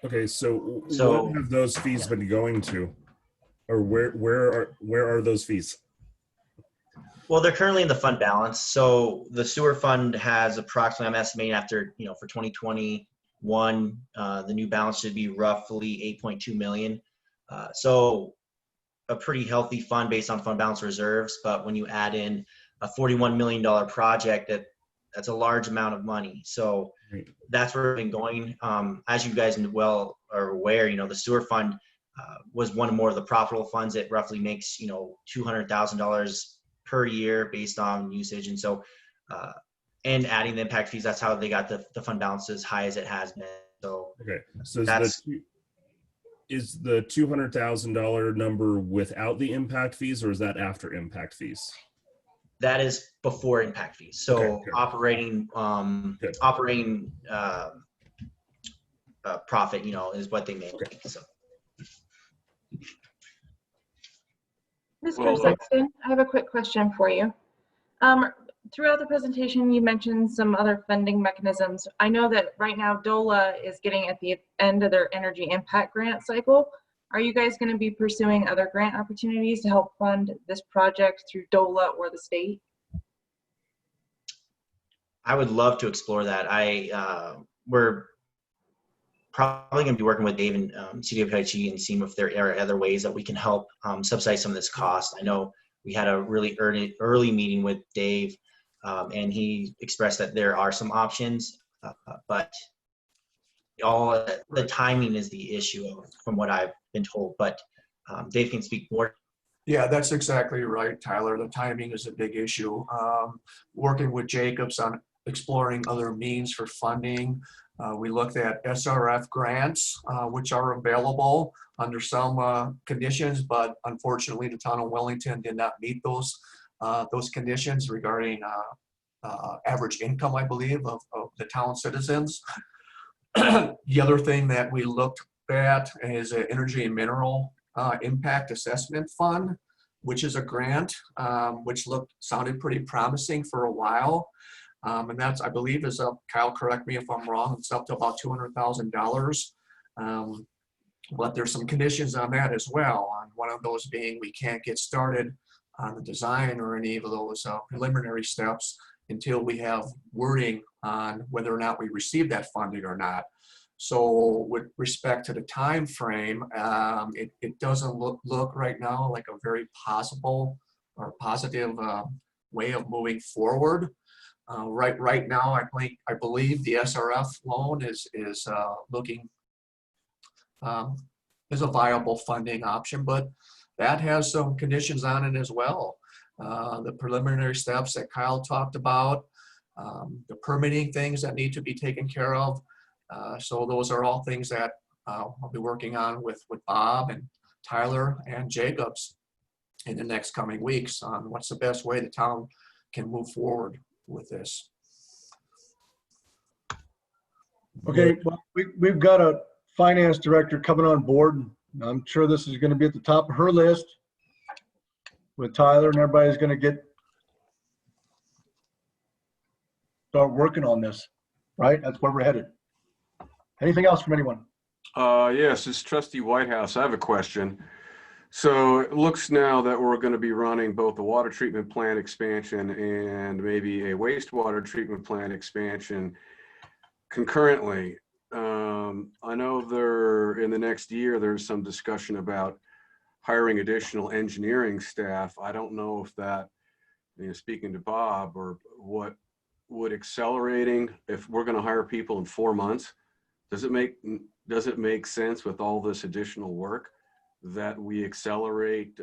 Okay, so what have those fees been going to, or where are those fees? Well, they're currently in the fund balance. So the sewer fund has approximately, I'm estimating after, for 2021, the new balance should be roughly 8.2 million. So a pretty healthy fund based on fund balance reserves. But when you add in a $41 million project, that's a large amount of money. So that's where we've been going. As you guys well are aware, the sewer fund was one more of the profitable funds. It roughly makes, $200,000 per year based on usage. And so, and adding the impact fees, that's how they got the fund balance as high as it has been. So, okay. So is the $200,000 number without the impact fees, or is that after impact fees? That is before impact fees. So okay, operating profit, is what they make. Okay. So. Mr. Sexton, I have a quick question for you. Throughout the presentation, you mentioned some other funding mechanisms. I know that right now DOLA is getting at the end of their energy impact grant cycle. Are you guys going to be pursuing other grant opportunities to help fund this project through DOLA or the state? I would love to explore that. We're probably going to be working with Dave and CDPIG and seeing if there are other ways that we can help subsidize some of this cost. I know we had a really early meeting with Dave, and he expressed that there are some options, but all the timing is the issue from what I've been told. But Dave can speak more. Yeah, that's exactly right, Tyler. The timing is a big issue. Working with Jacobs on exploring other means for funding. We looked at SRF grants, which are available under some conditions, but unfortunately the town of Wellington did not meet those conditions regarding average income, I believe, of the town citizens. The other thing that we looked at is an energy and mineral impact assessment fund, which is a grant, which sounded pretty promising for a while. And that's, I believe, is up, Kyle, correct me if I'm wrong, it's up to about $200,000. But there's some conditions on that as well. On one of those being we can't get started on the design or any of those preliminary steps until we have wording on whether or not we receive that funding or not. So with respect to the time frame, it doesn't look right now like a very possible or positive way of moving forward. Right now, I believe the SRF loan is looking as a viable funding option, but that has some conditions on it as well. The preliminary steps that Kyle talked about, the permitting things that need to be taken care of. So those are all things that I'll be working on with Bob and Tyler and Jacobs in the next coming weeks on what's the best way the town can move forward with this. Okay, well, we've got a finance director coming on board. I'm sure this is going to be at the top of her list with Tyler, and everybody's going to start working on this, right? That's where we're headed. Anything else from anyone? Yes, this is Trustee Whitehouse. I have a question. So it looks now that we're going to be running both a water treatment plant expansion and maybe a wastewater treatment plant expansion concurrently. I know in the next year, there's some discussion about hiring additional engineering staff. I don't know if that, speaking to Bob, or what would accelerating, if we're going to hire people in 4 months, does it make sense with all this additional work that we accelerate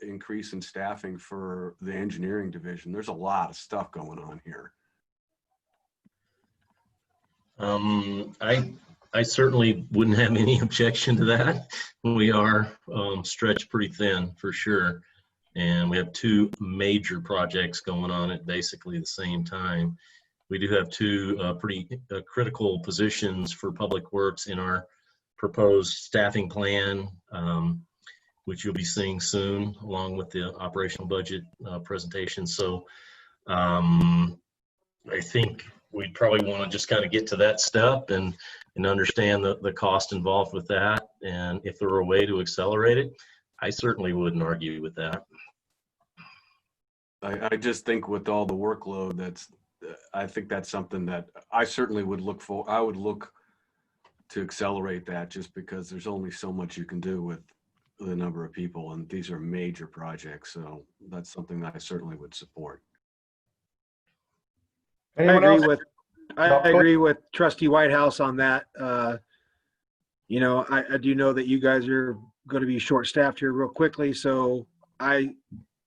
increase in staffing for the engineering division? There's a lot of stuff going on here. I certainly wouldn't have any objection to that. We are stretched pretty thin for sure. And we have two major projects going on at basically the same time. We do have two pretty critical positions for public works in our proposed staffing plan, which you'll be seeing soon, along with the operational budget presentation. So I think we'd probably want to just kind of get to that step and understand the cost involved with that. And if there were a way to accelerate it, I certainly wouldn't argue with that. I just think with all the workload, I think that's something that I certainly would look for. I would look to accelerate that, just because there's only so much you can do with the number of people, and these are major projects. So that's something that I certainly would support. Anyone else? I agree with Trustee Whitehouse on that. You know, I do know that you guys are going to be short-staffed here real quickly, so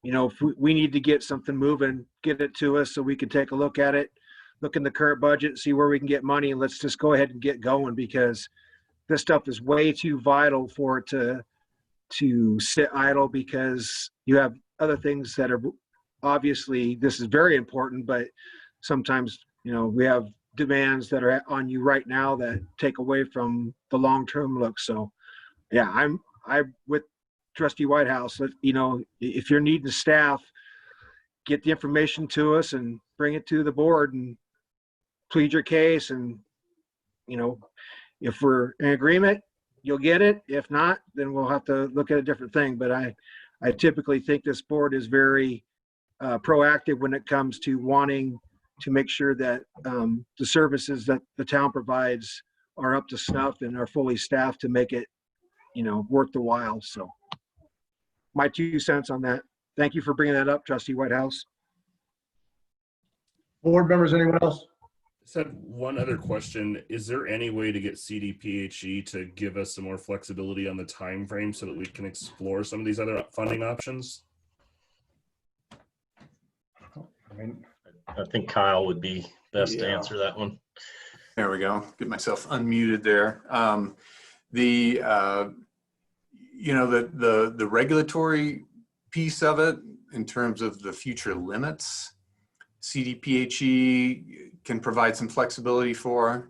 if we need to get something moving, get it to us so we can take a look at it, look in the current budget, see where we can get money, and let's just go ahead and get going, because this stuff is way too vital for it to sit idle, because you have other things that are obviously, this is very important, but sometimes, we have demands that are on you right now that take away from the long-term look. So yeah, I'm with Trustee Whitehouse. If you're needing staff, get the information to us and bring it to the board and plead your case. And, if we're in agreement, you'll get it. If not, then we'll have to look at a different thing. But I typically think this board is very proactive when it comes to wanting to make sure that the services that the town provides are up to snuff and are fully staffed to make it, worth the while. So my 2 cents on that. Thank you for bringing that up, Trustee Whitehouse. Board members, anyone else? Just had one other question. Is there any way to get CDPHE to give us some more flexibility on the time frame so that we can explore some of these other funding options? I think Kyle would be best to answer that one. There we go. Get myself unmuted there. The regulatory piece of it, in terms of the future limits, CDPHE can provide some flexibility for,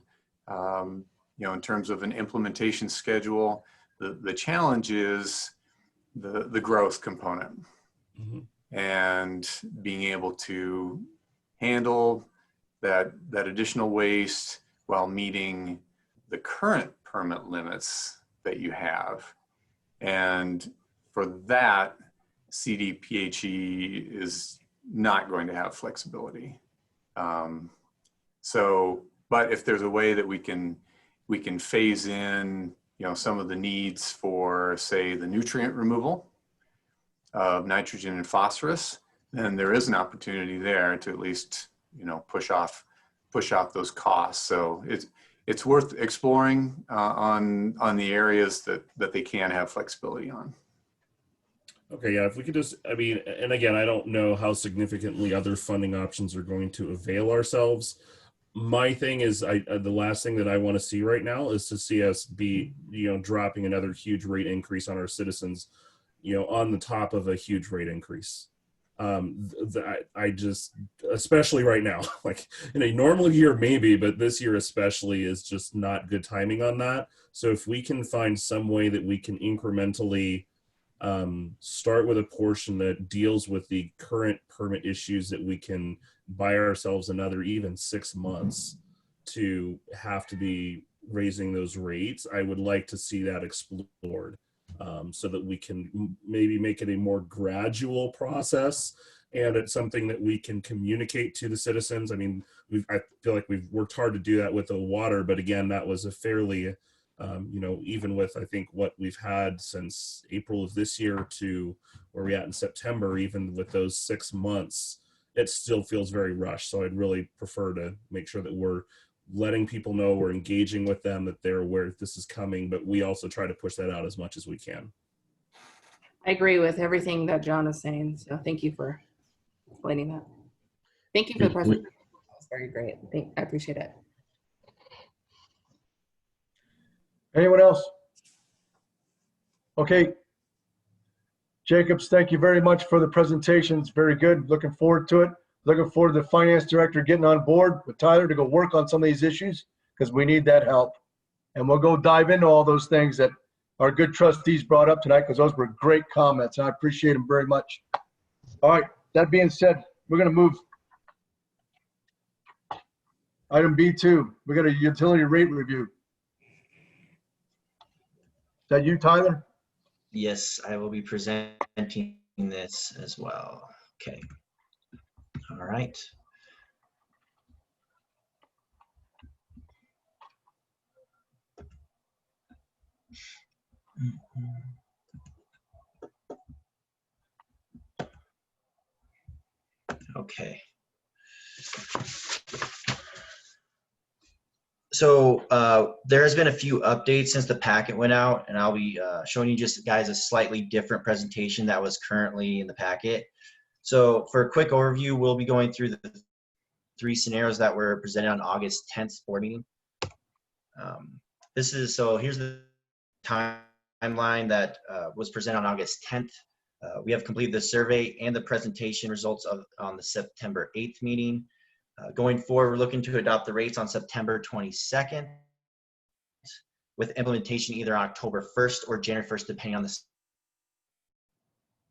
in terms of an implementation schedule. The challenge is the growth component. Mm-hmm. And being able to handle that additional waste while meeting the current permit limits that you have. And for that, CDPHE is not going to have flexibility. But if there's a way that we can phase in, some of the needs for, say, the nutrient removal of nitrogen and phosphorus, then there is an opportunity there to at least, push off those costs. So it's worth exploring on the areas that they can have flexibility on. Okay, yeah, if we could just, and again, I don't know how significantly other funding options are going to avail ourselves. My thing is, the last thing that I want to see right now is to see us be, dropping another huge rate increase on our citizens, on the top of a huge rate increase. I just, especially right now, like in a normal year maybe, but this year especially is just not good timing on that. So if we can find some way that we can incrementally start with a portion that deals with the current permit issues, that we can buy ourselves another even 6 months to have to be raising those rates, I would like to see that explored. so that we can maybe make it a more gradual process, and it's something that we can communicate to the citizens. I mean, I feel like we've worked hard to do that with the water, but again, that was a fairly, even with, I think, what we've had since April of this year to where we're at in September, even with those 6 months, it still feels very rushed. So I'd really prefer to make sure that we're letting people know, we're engaging with them, that they're aware this is coming, but we also try to push that out as much as we can. I agree with everything that John is saying. So thank you for explaining that. Thank you for the presentation. That's very great. I appreciate it. Anyone else? Okay. Jacobs, thank you very much for the presentations. Very good. Looking forward to it. Looking forward to the finance director getting on board with Tyler to go work on some of these issues, because we need that help. And we'll go dive into all those things that our good trustees brought up tonight, because those were great comments, and I appreciate them very much. All right, that being said, we're going to move. Item B2, we got a utility rate review. Is that you, Tyler? Yes, I will be presenting this as well. Okay. All right. Okay. So there has been a few updates since the packet went out, and I'll be showing you just guys a slightly different presentation that was currently in the packet. So for a quick overview, we'll be going through the 3 scenarios that were presented on August 10th board meeting. Here's the timeline that was presented on August 10th. We have completed the survey and the presentation results on the September 8th meeting. Going forward, we're looking to adopt the rates on September 22nd with implementation either on October 1st or January 1st, depending on the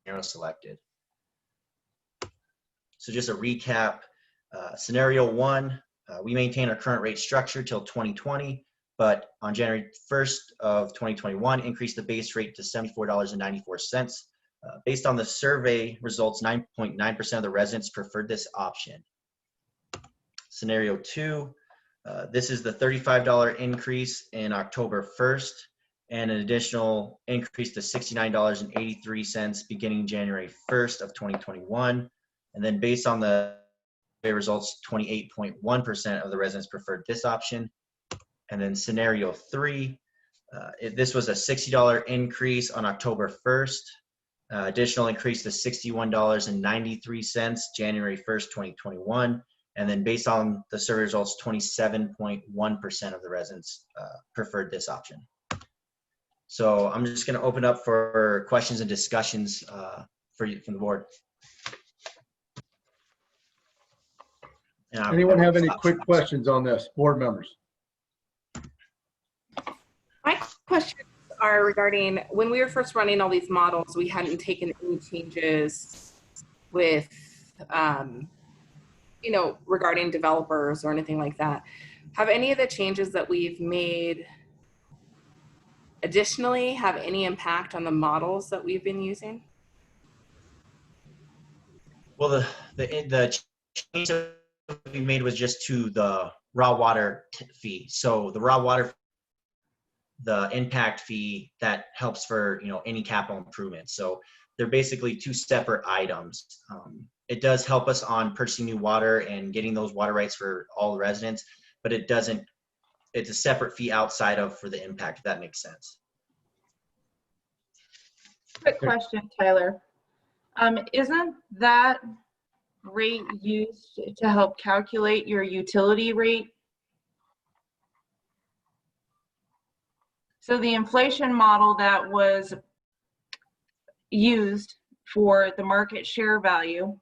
scenario selected. So just a recap, scenario 1, we maintain our current rate structure till 2020, but on January 1st of 2021, increase the base rate to $74.94. Based on the survey results, 9.9% of the residents preferred this option. Scenario 2, this is the $35 increase in October 1st and an additional increase to $69.83 beginning January 1st of 2021. And then based on the survey results, 28.1% of the residents preferred this option. And then scenario 3, this was a $60 increase on October 1st, additional increase to $61.93 January 1st, 2021. And then based on the survey results, 27.1% of the residents preferred this option. So I'm just going to open up for questions and discussions for you from the board. Anyone have any quick questions on this, board members? My questions are regarding when we were first running all these models, we hadn't taken any changes with, regarding developers or anything like that. Have any of the changes that we've made additionally have any impact on the models that we've been using? Well, the change that we made was just to the raw water fee. So the raw water, the impact fee that helps for any capital improvements. So they're basically 2 separate items. It does help us on purchasing new water and getting those water rights for all the residents, but it doesn't. It's a separate fee outside of for the impact. If that makes sense. Quick question, Tyler. Isn't that rate used to help calculate your utility rate? So the inflation model that was used for the market share value,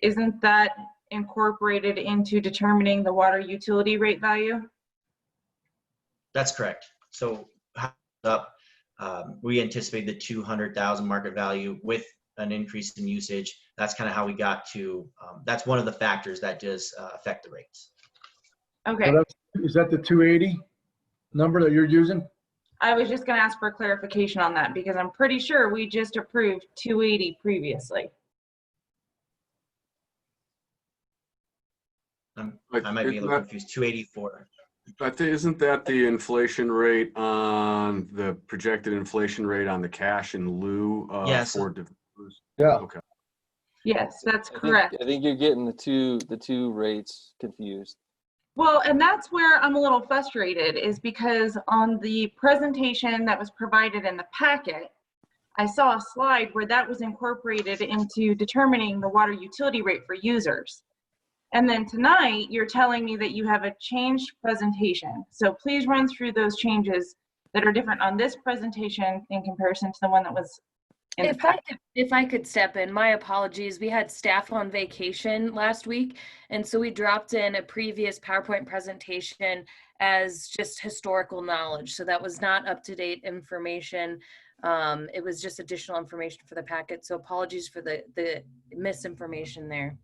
isn't that incorporated into determining the water utility rate value? That's correct. So we anticipate the 200,000 market value with an increase in usage. That's kind of how we got to, that's one of the factors that does affect the rates. Okay. So is that the 280 number that you're using? I was just going to ask for clarification on that because I'm pretty sure we just approved 280 previously. I might be a little confused. 284. Isn't that the inflation rate on the projected inflation rate on the cash in lieu Yes. for developers? Yeah. Okay. Yes, that's correct. I think you're getting the two rates confused. Well, and that's where I'm a little frustrated is because on the presentation that was provided in the packet, I saw a slide where that was incorporated into determining the water utility rate for users. And then tonight, you're telling me that you have a changed presentation. So please run through those changes that are different on this presentation in comparison to the one that was in the packet. If I could step in, my apologies. We had staff on vacation last week, and so we dropped in a previous PowerPoint presentation as just historical knowledge. So that was not up-to-date information. It was just additional information for the packet. So apologies for the misinformation there.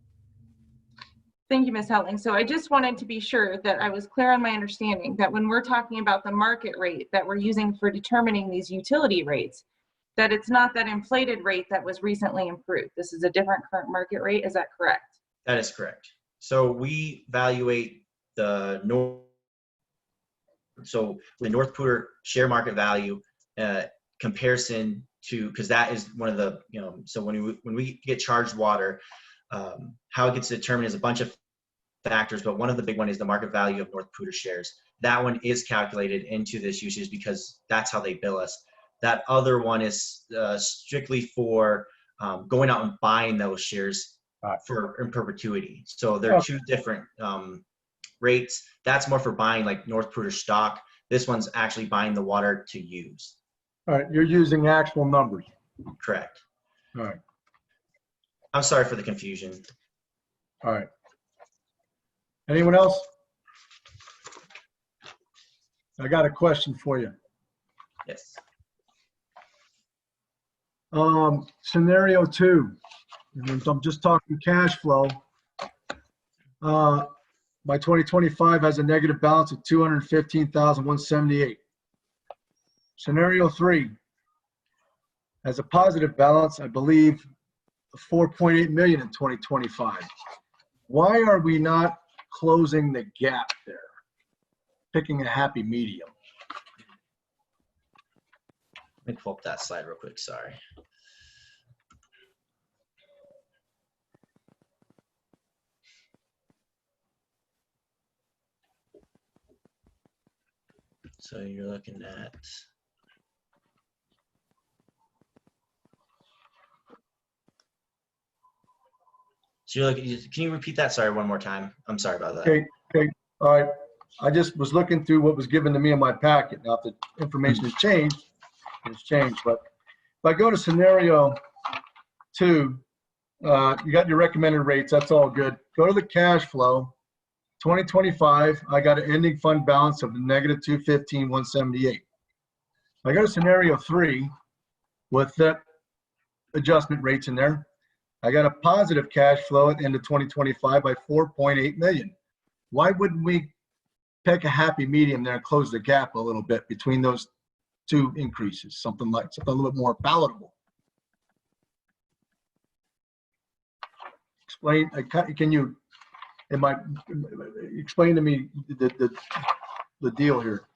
Thank you, Ms. Helling. So I just wanted to be sure that I was clear on my understanding that when we're talking about the market rate that we're using for determining these utility rates, that it's not that inflated rate that was recently improved. This is a different current market rate. Is that correct? That is correct. So we evaluate the North Poudre share market value comparison to, because that is one of the, so when we get charged water, how it gets determined is a bunch of factors, but one of the big one is the market value of North Poudre shares. That one is calculated into this usage because that's how they bill us. That other one is strictly for going out and buying those shares in perpetuity. So they're two different rates. That's more for buying like North Poudre stock. This one's actually buying the water to use. All right, you're using actual numbers. Correct. All right. I'm sorry for the confusion. All right. Anyone else? I got a question for you. Yes. Scenario 2, and I'm just talking cash flow. By 2025 has a negative balance of 215,178. Scenario 3 has a positive balance, I believe, of 4.8 million in 2025. Why are we not closing the gap there? Picking a happy medium. Let me pull up that slide real quick, sorry. So you're looking at, so you're looking, can you repeat that? Sorry, one more time. I'm sorry about that. Okay, all right. I just was looking through what was given to me in my packet. Now, if the information has changed, it's changed. But if I go to scenario 2, you got your recommended rates. That's all good. Go to the cash flow. 2025, I got an ending fund balance of negative 215,178. I go to scenario 3 with that adjustment rates in there. I got a positive cash flow at the end of 2025 by 4.8 million. Why wouldn't we pick a happy medium there and close the gap a little bit between those two increases? Something a little bit more palatable. Explain, can you, explain to me the deal here?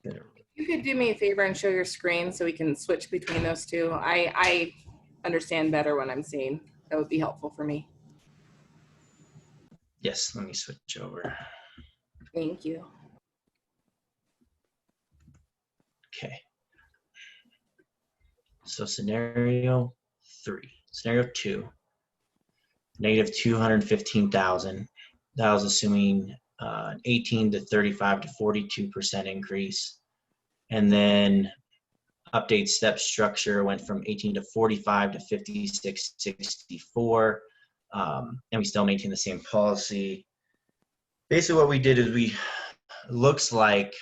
You could do me a favor and show your screen so we can switch between those two. I understand better what I'm seeing. That would be helpful for me. Yes, let me switch over. Thank you. Okay. So scenario 2, negative 215,000. That was assuming 18 to 35 to 42% increase. And then update step structure went from 18 to 45 to 56, 64. And we still maintain the same policy. Basically what we did is looks like.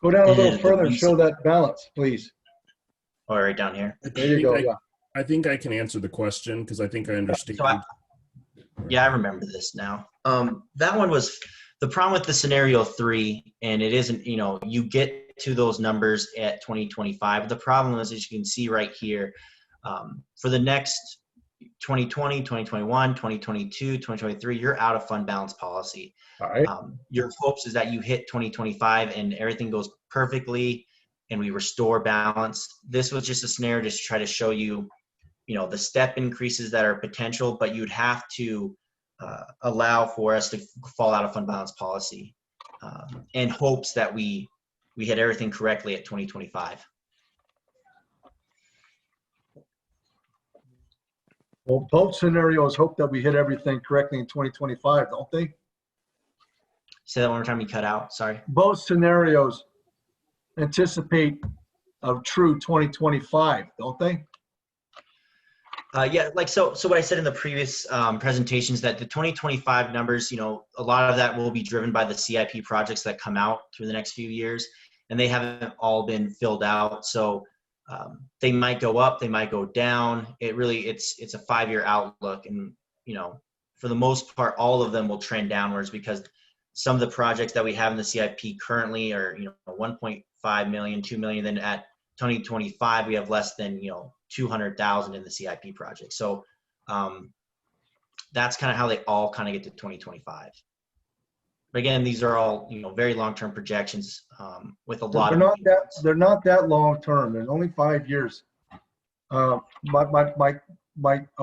Go down a little further and show that balance, please. Oh, right down here. There you go, yeah. I think I can answer the question because I think I understand. So I remember this now. That one was the problem with the scenario 3, and it isn't, you get to those numbers at 2025. The problem is, as you can see right here, for the next 2020, 2021, 2022, 2023, you're out of fund balance policy. All right. Your hopes is that you hit 2025 and everything goes perfectly and we restore balance. This was just a scenario just to try to show you, the step increases that are potential, but you'd have to allow for us to fall out of fund balance policy in hopes that we hit everything correctly at 2025. Well, both scenarios hope that we hit everything correctly in 2025, don't they? Say that one more time, you cut out, sorry. Both scenarios anticipate a true 2025, don't they? Yeah, so what I said in the previous presentations, that the 2025 numbers, a lot of that will be driven by the CIP projects that come out through the next few years, and they haven't all been filled out. So they might go up, they might go down. It's a 5-year outlook, and for the most part, all of them will trend downwards because some of the projects that we have in the CIP currently are 1.5 million, 2 million. Then at 2025, we have less than 200,000 in the CIP project. So that's kind of how they all kind of get to 2025. But again, these are all very long-term projections with a lot of. They're not that long-term. There's only 5 years. I'm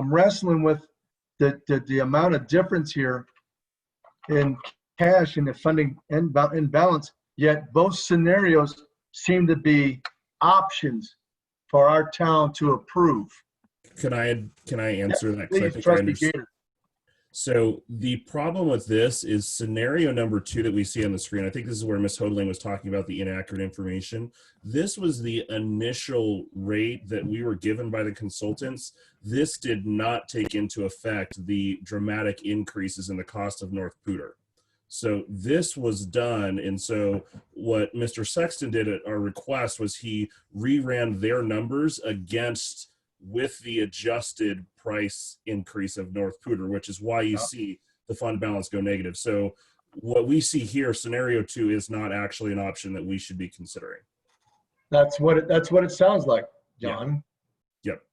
wrestling with the amount of difference here in cash and the funding imbalance. Yet both scenarios seem to be options for our town to approve. Can I answer that? 'Cause I Please, think I Trustee understand. Gator. So the problem with this is scenario number 2 that we see on the screen. I think this is where Ms. Hodling was talking about the inaccurate information. This was the initial rate that we were given by the consultants. This did not take into effect the dramatic increases in the cost of North Poudre. So this was done, and so what Mr. Sexton did at our request was he reran their numbers against with the adjusted price increase of North Poudre, which is why you see the fund balance go negative. So what we see here, scenario 2, is not actually an option that we should be considering. That's what it sounds like, John. Yep.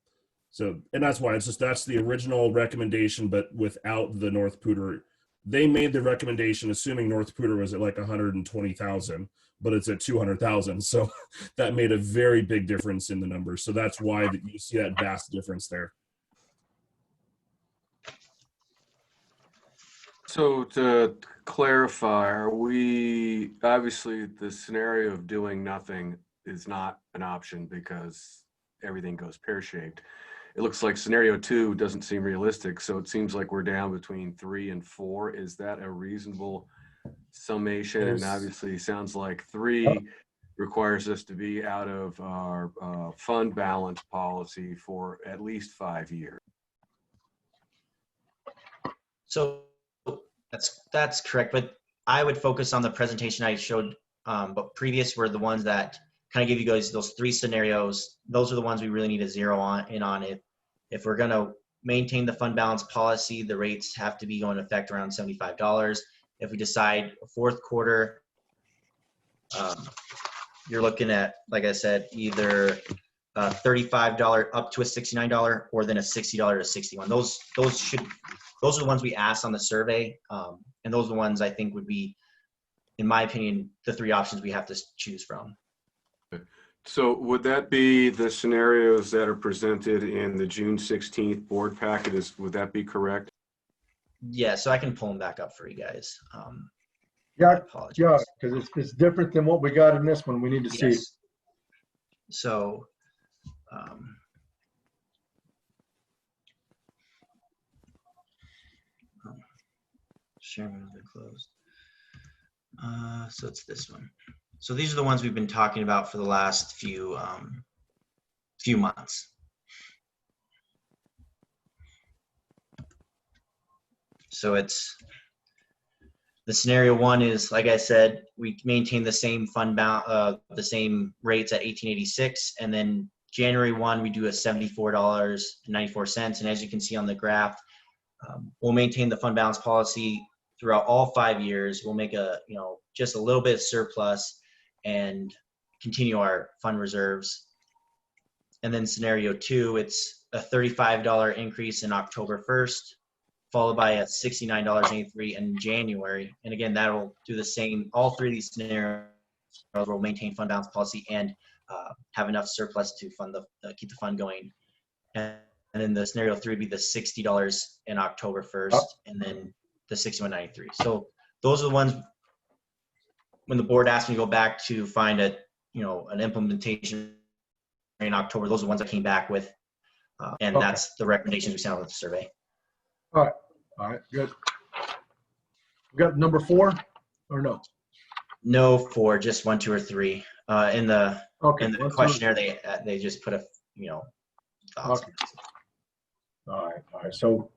So, and that's why that's the original recommendation, but without the North Poudre. They made the recommendation assuming North Poudre was at like 120,000, but it's at 200,000. So that made a very big difference in the numbers. So that's why you see that vast difference there. So to clarify, obviously the scenario of doing nothing is not an option because everything goes pear-shaped. It looks like scenario 2 doesn't seem realistic. So it seems like we're down between 3 and 4. Is that a reasonable summation? And obviously sounds like 3 requires us to be out of our fund balance policy for at least 5 years. So that's correct, but I would focus on the presentation I showed, but previous were the ones that kind of give you guys those 3 scenarios. Those are the ones we really need to zero in on. If we're going to maintain the fund balance policy, the rates have to be going to effect around $75. If we decide fourth quarter, you're looking at, like I said, either $35 up to a $69 or then a $60 to $61. Those are the ones we asked on the survey, and those are the ones I think would be, in my opinion, the 3 options we have to choose from. So would that be the scenarios that are presented in the June 16th board packet? Would that be correct? Yeah, so I can pull them back up for you guys. Yeah, because it's different than what we got in this one. We need to see. So, share window closed. So it's this one. So these are the ones we've been talking about for the last few months. So it's the scenario 1 is, like I said, we maintain the same the same rates at 1886, and then January 1 we do a $74.94, and as you can see on the graph, we'll maintain the fund balance policy throughout all 5 years. We'll make just a little bit of surplus, and continue our fund reserves. And then scenario 2, it's a $35 increase in October 1st, followed by a $69.83 in January. And again, that'll do the same. All 3 of these scenarios will maintain fund balance policy and have enough surplus to fund keep the fund going. And then the scenario 3 would be the $60 in October 1st, and then the $61.93. So those are the ones when the board asked me to go back to find an implementation in October. Those are the ones I came back with, and that's the recommendations we sent out with the survey. All right, good. We got number 4 or no? No, 4, just 1, 2, or 3. In the questionnaire, they just put thoughts. Okay. All right. So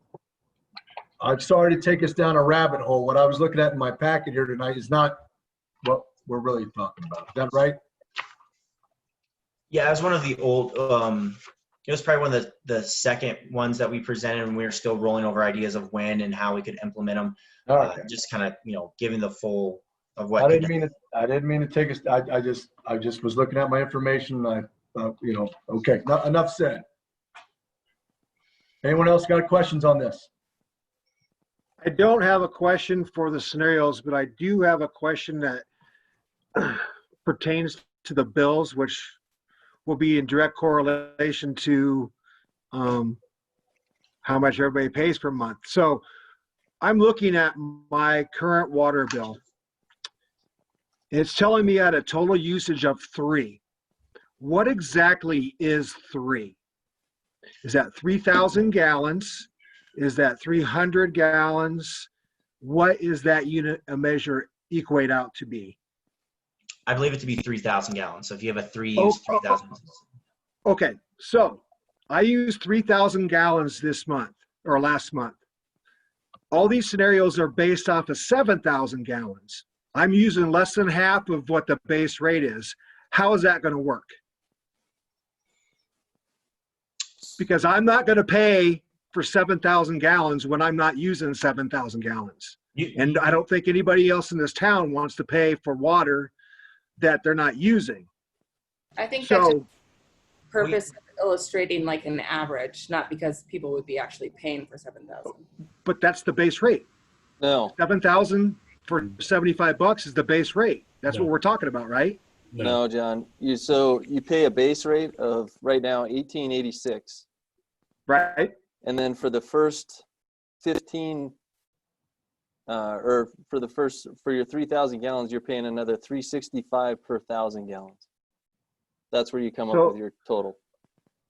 I'm sorry to take us down a rabbit hole. What I was looking at in my packet here tonight is not what we're really talking about. Is that right? Yeah, it was one of the old, it was probably one of the second ones that we presented when we were still rolling over ideas of when and how we could implement them. Just kind of, giving the full of what. I didn't mean to take us, I just was looking at my information. And okay, enough said. Anyone else got questions on this? I don't have a question for the scenarios, but I do have a question that pertains to the bills, which will be in direct correlation to how much everybody pays per month. So I'm looking at my current water bill. It's telling me at a total usage of 3. What exactly is 3? Is that 3,000 gallons? Is that 300 gallons? What is that unit of measure equate out to be? I believe it to be 3,000 gallons. So if you have a 3, use 3,000. Okay, so I used 3,000 gallons this month or last month. All these scenarios are based off of 7,000 gallons. I'm using less than half of what the base rate is. How is that going to work? Because I'm not going to pay for 7,000 gallons when I'm not using 7,000 gallons. And I don't think anybody else in this town wants to pay for water that they're not using. I think that's just purpose of illustrating like an average, not because people would be actually paying for 7,000. But that's the base rate. No. 7,000 for $75 is the base rate. That's what we're talking about, right? No, John. You pay a base rate of right now $18.86. Right. And then for the first 15 for your 3,000 gallons, you're paying another $3.65 per 1,000 gallons. That's where you come up with your total.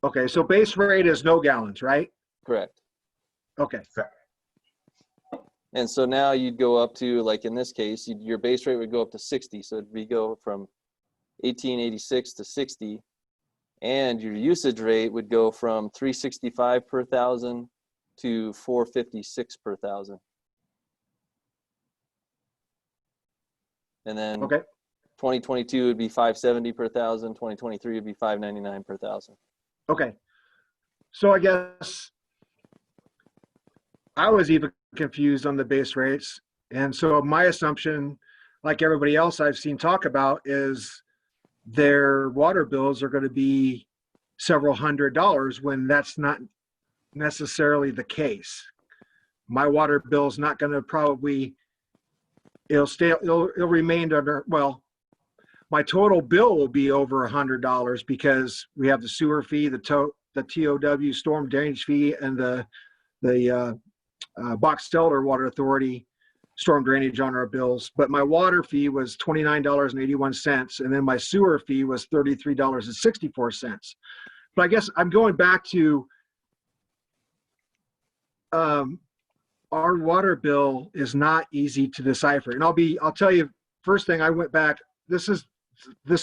Okay, so base rate is no gallons, right? Correct. Okay. And so now you'd go up to, like in this case, your base rate would go up to 60. So it'd go from 1886 to 60. And your usage rate would go from 365 per 1,000 to 456 per 1,000. And then 2022 would be 570 per 1,000. 2023 would be 599 per 1,000. Okay. So I guess I was even confused on the base rates. And so my assumption, like everybody else I've seen talk about, is their water bills are going to be several $100s when that's not necessarily the case. My water bill is not going to probably, it'll remain under, well, my total bill will be over $100 because we have the sewer fee, the TOW storm drainage fee, and the Box Elder Water Authority storm drainage on our bills. But my water fee was $29.81, and then my sewer fee was $33.64. But I guess I'm going back to our water bill is not easy to decipher. And I'll tell you, first thing, I went back, this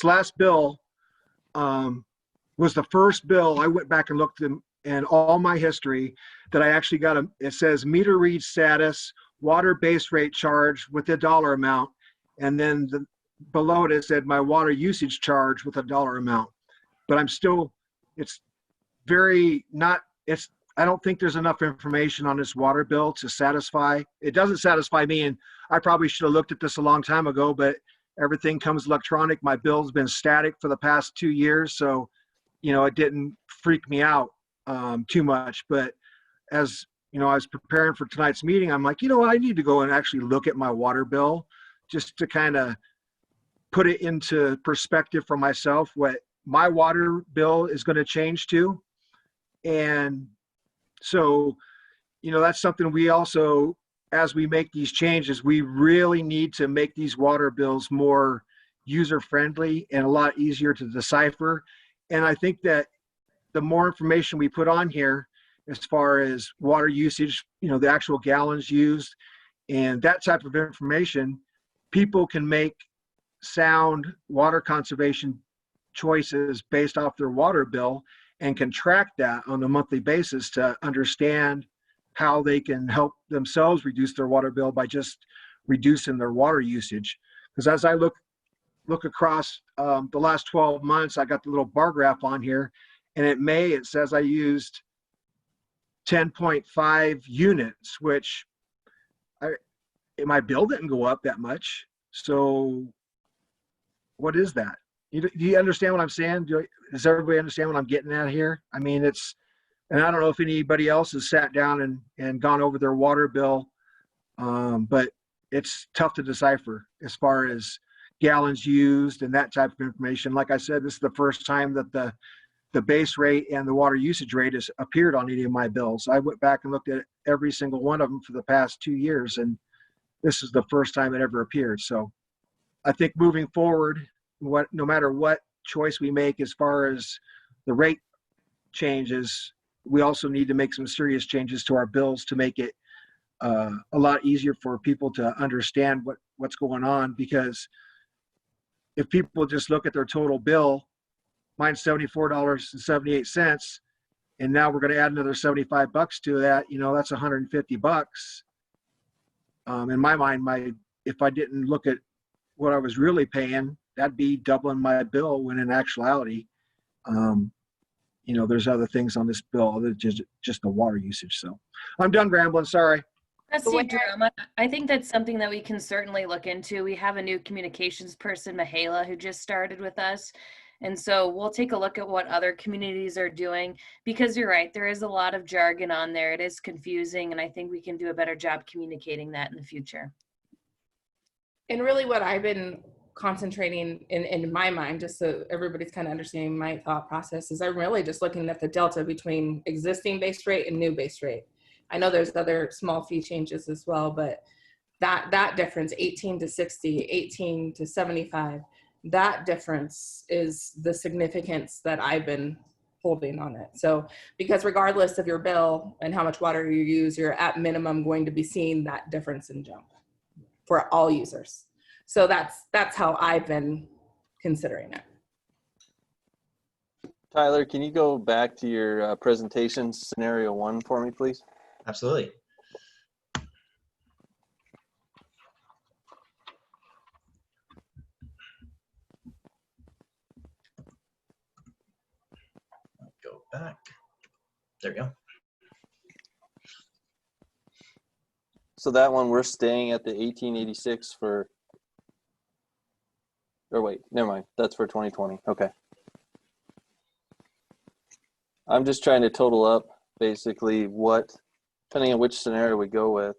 last bill was the first bill I went back and looked in all my history that I actually got. It says meter read status, water base rate charge with a dollar amount, and then below it said my water usage charge with a dollar amount. But I'm still, I don't think there's enough information on this water bill to satisfy. It doesn't satisfy me, and I probably should have looked at this a long time ago, but everything comes electronic. My bill's been static for the past 2 years, so it didn't freak me out too much. But as I was preparing for tonight's meeting, I'm like, I need to go and actually look at my water bill just to kind of put it into perspective for myself, what my water bill is going to change to. And so, that's something we also, as we make these changes, we really need to make these water bills more user-friendly and a lot easier to decipher. And I think that the more information we put on here, as far as water usage, the actual gallons used and that type of information, people can make sound water conservation choices based off their water bill and can track that on a monthly basis to understand how they can help themselves reduce their water bill by just reducing their water usage. Because as I look across the last 12 months, I got the little bar graph on here, and in May it says I used 10.5 units, which my bill didn't go up that much. So what is that? Do you understand what I'm saying? Does everybody understand what I'm getting at here? I mean, and I don't know if anybody else has sat down and gone over their water bill, but it's tough to decipher as far as gallons used and that type of information. Like I said, this is the first time that the base rate and the water usage rate has appeared on any of my bills. I went back and looked at every single one of them for the past 2 years, and this is the first time it ever appeared. So I think moving forward, no matter what choice we make as far as the rate changes, we also need to make some serious changes to our bills to make it a lot easier for people to understand what's going on. Because if people just look at their total bill, mine's $74.78, and now we're going to add another $75 to that, that's $150. In my mind, if I didn't look at what I was really paying, that'd be doubling my bill, when in actuality, there's other things on this bill other than just the water usage. So I'm done rambling. Sorry. Trustee Durham, I think that's something that we can certainly look into. We have a new communications person, Mihaela, who just started with us. And so we'll take a look at what other communities are doing, because you're right, there is a lot of jargon on there. It is confusing, and I think we can do a better job communicating that in the future. And really what I've been concentrating in my mind, just so everybody's kind of understanding my thought process, is I'm really just looking at the delta between existing base rate and new base rate. I know there's other small fee changes as well, but that difference, 18 to 60, 18 to 75, that difference is the significance that I've been holding on it. So, because regardless of your bill and how much water you use, you're at minimum going to be seeing that difference in jump for all users. So that's how I've been considering it. Tyler, can you go back to your presentation scenario 1 for me, please? Absolutely. Go back. There we go. So that one, we're staying at the 1886 for, or wait, never mind. That's for 2020. Okay. I'm just trying to total up basically what, depending on which scenario we go with,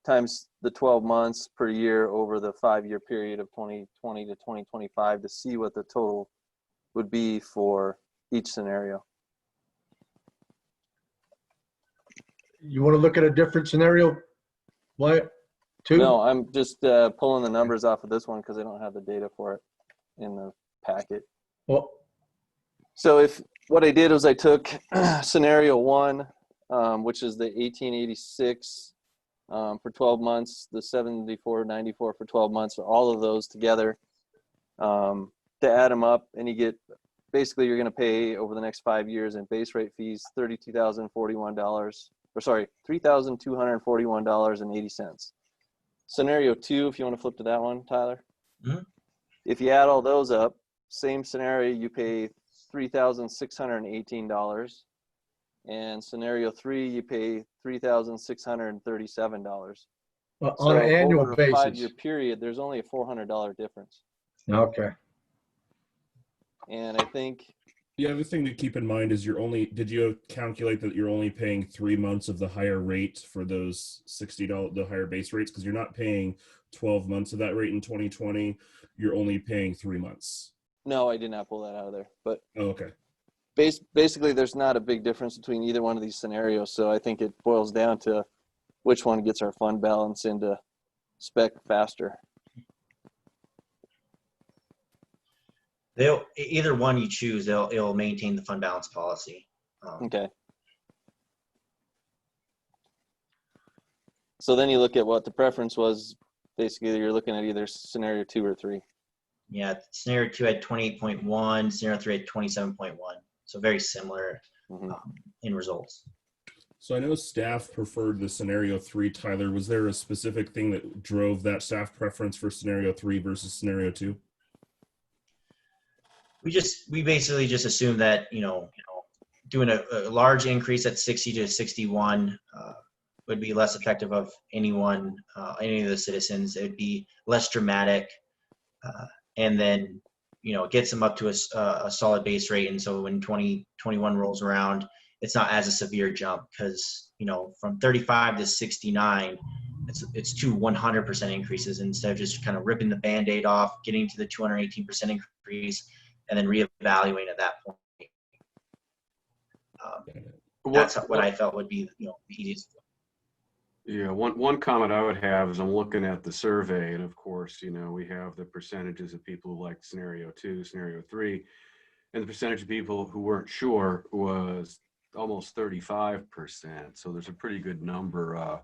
times the 12 months per year over the 5-year period of 2020 to 2025 to see what the total would be for each scenario. You want to look at a different scenario, Wyatt? No, I'm just pulling the numbers off of this one because I don't have the data for it in the packet. Well, so if what I did was I took scenario 1, which is the 1886 for 12 months, the 74.94 for 12 months, all of those together, to add them up, and you get, basically you're going to pay over the next 5 years in base rate fees $32,041, or sorry, $3,241.80. Scenario 2, if you want to flip to that one, Tyler. Mm-hmm. If you add all those up, same scenario, you pay $3,618. And scenario 3, you pay $3,637. On an annual over a basis. 5-year period, there's only a $400 difference. Okay. And I think The other thing to keep in mind is did you calculate that you're only paying 3 months of the higher rate for those $60, the higher base rates? Because you're not paying 12 months of that rate in 2020. You're only paying 3 months. no, I did not pull that out of there. But Oh, okay. basically, there's not a big difference between either one of these scenarios. So I think it boils down to which one gets our fund balance into spec faster. Either one you choose, it'll maintain the fund balance policy. Okay. So then you look at what the preference was. Basically, you're looking at either scenario 2 or 3. Yeah, scenario 2 had 28.1, scenario 3 had 27.1. So very similar in results. So I know staff preferred the scenario 3, Tyler. Was there a specific thing that drove that staff preference for scenario 3 versus scenario 2? We basically just assumed that, doing a large increase at 60 to 61 would be less effective of any of the citizens. It would be less dramatic. And then, it gets them up to a solid base rate. And so when 2021 rolls around, it's not as a severe jump because, from 35 to 69, it's 100% increases instead of just kind of ripping the Band-Aid off, getting to the 218% increase, and then reevaluating at that point. That's what I felt would be, the easiest. Yeah, one comment I would have is I'm looking at the survey, and of course, we have the percentages of people who liked scenario 2, scenario 3, and the percentage of people who weren't sure was almost 35%. So there's a pretty good number,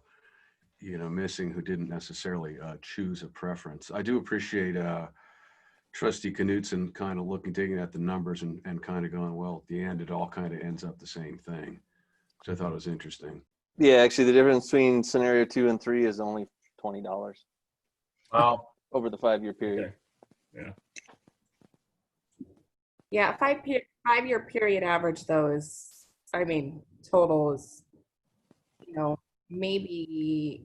missing who didn't necessarily choose a preference. I do appreciate Trustee Knutson kind of digging at the numbers and kind of going, well, at the end, it all kind of ends up the same thing, which I thought was interesting. Yeah, actually, the difference between scenario 2 and 3 is only $20. Wow. Over the 5-year period. Okay. Yeah, 5-year period average though is, total is, maybe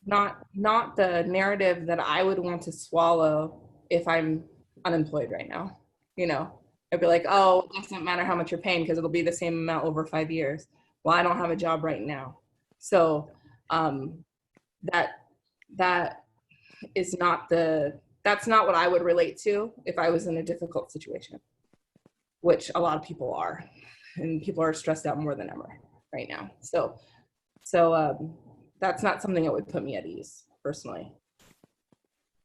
not the narrative that I would want to swallow if I'm unemployed right now. I'd be like, oh, it doesn't matter how much you're paying because it'll be the same amount over 5 years. Well, I don't have a job right now. So that is that's not what I would relate to if I was in a difficult situation, which a lot of people are, and people are stressed out more than ever right now. So that's not something that would put me at ease personally.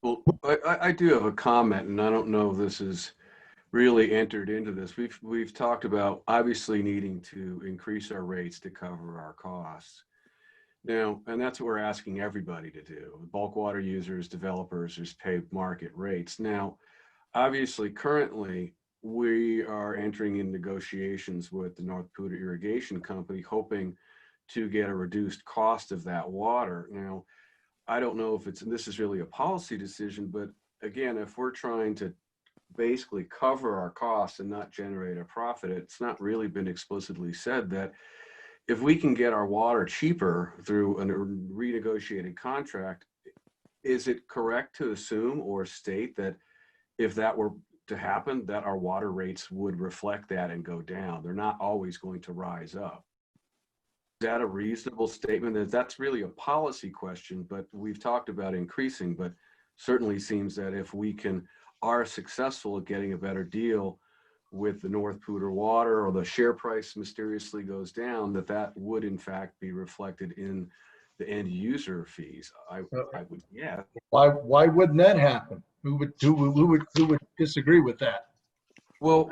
Well, I do have a comment, and I don't know if this is really entered into this. We've talked about obviously needing to increase our rates to cover our costs. Now, and that's what we're asking everybody to do. Bulk water users, developers, just pay market rates. Now, obviously, currently, we are entering in negotiations with the North Poudre Irrigation Company, hoping to get a reduced cost of that water. Now, I don't know if this is really a policy decision, but again, if we're trying to basically cover our costs and not generate a profit, it's not really been explicitly said that if we can get our water cheaper through a renegotiated contract, is it correct to assume or state that if that were to happen, that our water rates would reflect that and go down? They're not always going to rise up. Is that a reasonable statement? That's really a policy question, but we've talked about increasing, but certainly seems that if we are successful at getting a better deal with the North Poudre water, or the share price mysteriously goes down, that would in fact be reflected in the end user fees. I would, yeah. Why wouldn't that happen? Who would disagree with that? Well,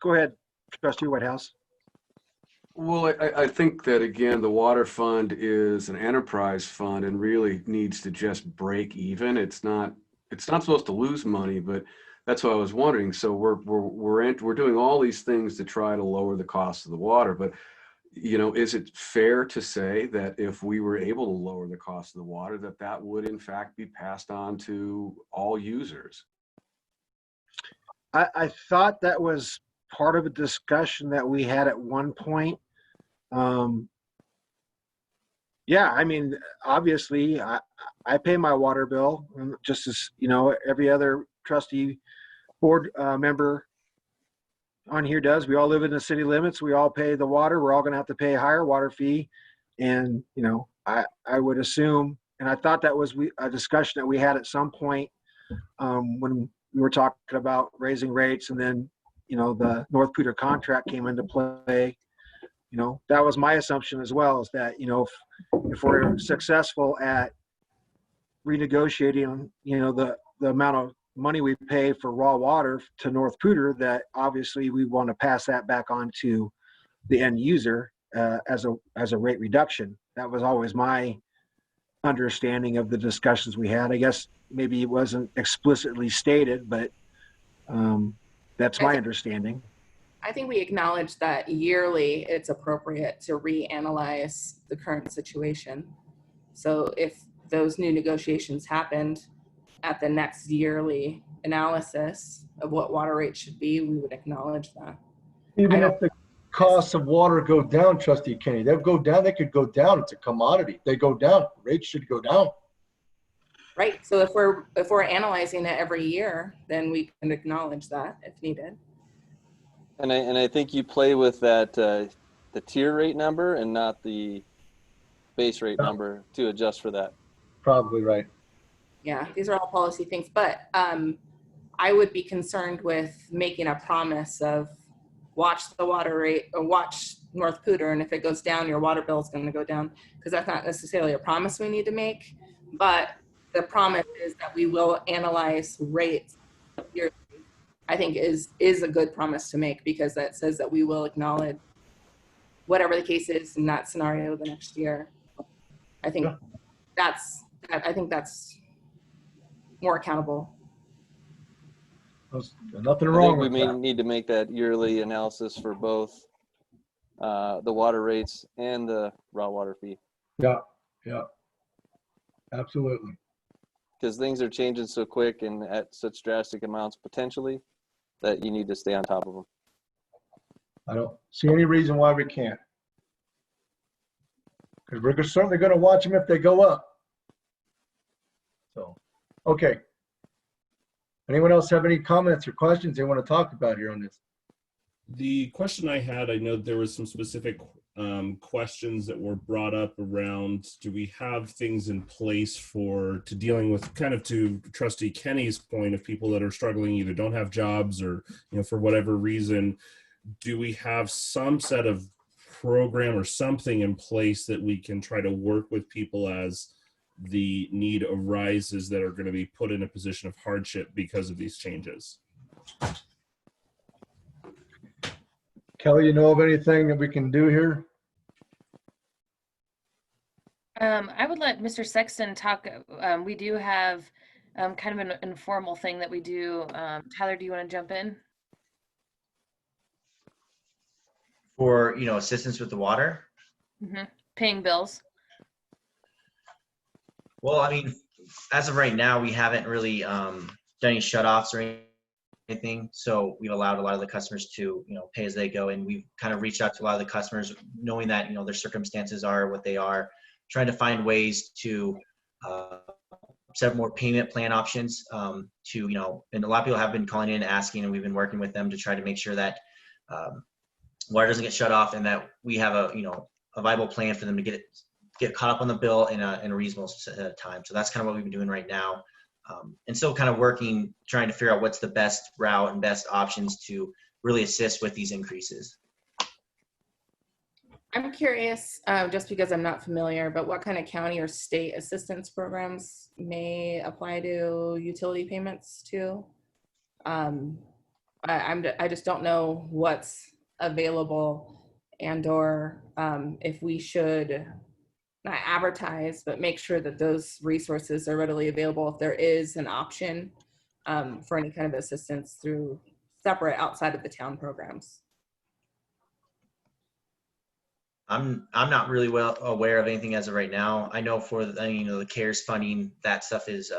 Go ahead, Trustee Whitehouse. Well, I think that, again, the water fund is an enterprise fund and really needs to just break even. It's not supposed to lose money, but that's what I was wondering. So we're doing all these things to try to lower the cost of the water, but is it fair to say that if we were able to lower the cost of the water, that would in fact be passed on to all users? I thought that was part of a discussion that we had at one point. Yeah, I mean, obviously, I pay my water bill just as, you know, every other trustee board member on here does. We all live in the city limits. We all pay the water. We're all going to have to pay a higher water fee. And, you know, I would assume, and I thought that was a discussion that we had at some point when we were talking about raising rates, and then, you know, the North Poudre contract came into play. You know, that was my assumption as well, is that, you know, if we're successful at renegotiating, you know, the amount of money we pay for raw water to North Poudre, that obviously we want to pass that back on to the end user as a rate reduction. That was always my understanding of the discussions we had. I guess maybe it wasn't explicitly stated, but that's my understanding. I think we acknowledge that yearly it's appropriate to reanalyze the current situation. So if those new negotiations happened at the next yearly analysis of what water rates should be, we would acknowledge that. Even if the costs of water go down, Trustee Kenny, they'll go down. They could go down. It's a commodity. They go down. Rates should go down. Right. So if we're analyzing it every year, then we can acknowledge that if needed. And I think you play with that the tier rate number and not the base rate number to adjust for that. Probably right. Yeah, these are all policy things, but I would be concerned with making a promise of watch the water rate or watch North Poudre, and if it goes down, your water bill is going to go down, because that's not necessarily a promise we need to make, but the promise is that we will analyze rates yearly. I think is a good promise to make, because that says that we will acknowledge whatever the case is in that scenario the next year. I think that's more accountable. There's nothing I wrong think with we may that. need to make that yearly analysis for both the water rates and the raw water fee. Yeah, absolutely. Because things are changing so quick and at such drastic amounts potentially that you need to stay on top of them. I don't see any reason why we can't. Because we're certainly going to watch them if they go up. So, okay. Anyone else have any comments or questions they want to talk about here on this? The question I had, I know there was some specific questions that were brought up around, do we have things in place to dealing with, kind of to Trustee Kenny's point, of people that are struggling, either don't have jobs or, you know, for whatever reason, do we have some set of program or something in place that we can try to work with people as the need arises that are going to be put in a position of hardship because of these changes? Kelly, you know of anything that we can do here? I would let Mr. Sexton talk. We do have kind of an informal thing that we do. Tyler, do you want to jump in? For, you know, assistance with the water? Mm-hmm. Paying bills. Well, I mean, as of right now, we haven't really done any shutoffs or anything. So we've allowed a lot of the customers to, you know, pay as they go. And we've kind of reached out to a lot of the customers, knowing that, you know, their circumstances are what they are, trying to find ways to set more payment plan options to, you know, and a lot of people have been calling in asking, and we've been working with them to try to make sure that water doesn't get shut off, and that we have a, you know, a viable plan for them to get caught up on the bill in a reasonable time. So that's kind of what we've been doing right now. And still kind of working, trying to figure out what's the best route and best options to really assist with these increases. I'm curious, just because I'm not familiar, but what kind of county or state assistance programs may apply to utility payments too? I just don't know what's available, and or if we should not advertise, but make sure that those resources are readily available if there is an option for any kind of assistance through separate outside of the town programs. I'm not really well aware of anything as of right now. I know for the, you know, the CARES funding, that stuff is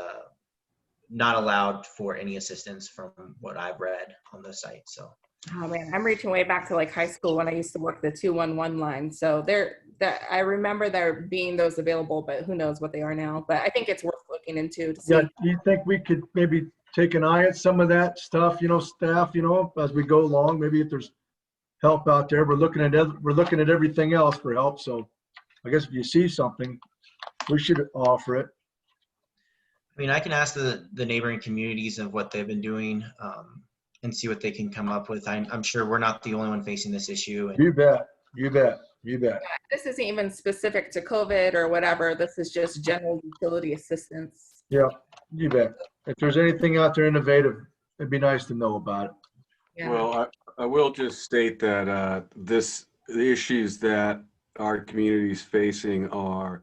not allowed for any assistance from what I've read on the site. So. Oh man, I'm reaching way back to like high school when I used to work the 211 line. So there that I remember there being those available, but who knows what they are now. But I think it's worth looking into to see. Yeah, do you think we could maybe take an eye at some of that stuff, staff, as we go along? Maybe if there's help out there, we're looking at everything else for help. So I guess if you see something, we should offer it. I mean, I can ask the neighboring communities of what they've been doing and see what they can come up with. I'm sure we're not the only one facing this issue. And You bet. You bet. You bet. This isn't even specific to COVID or whatever. This is just general utility assistance. Yeah, you bet. If there's anything out there innovative, it'd be nice to know about it. Yeah. Well, I will just state that the issues that our communities facing are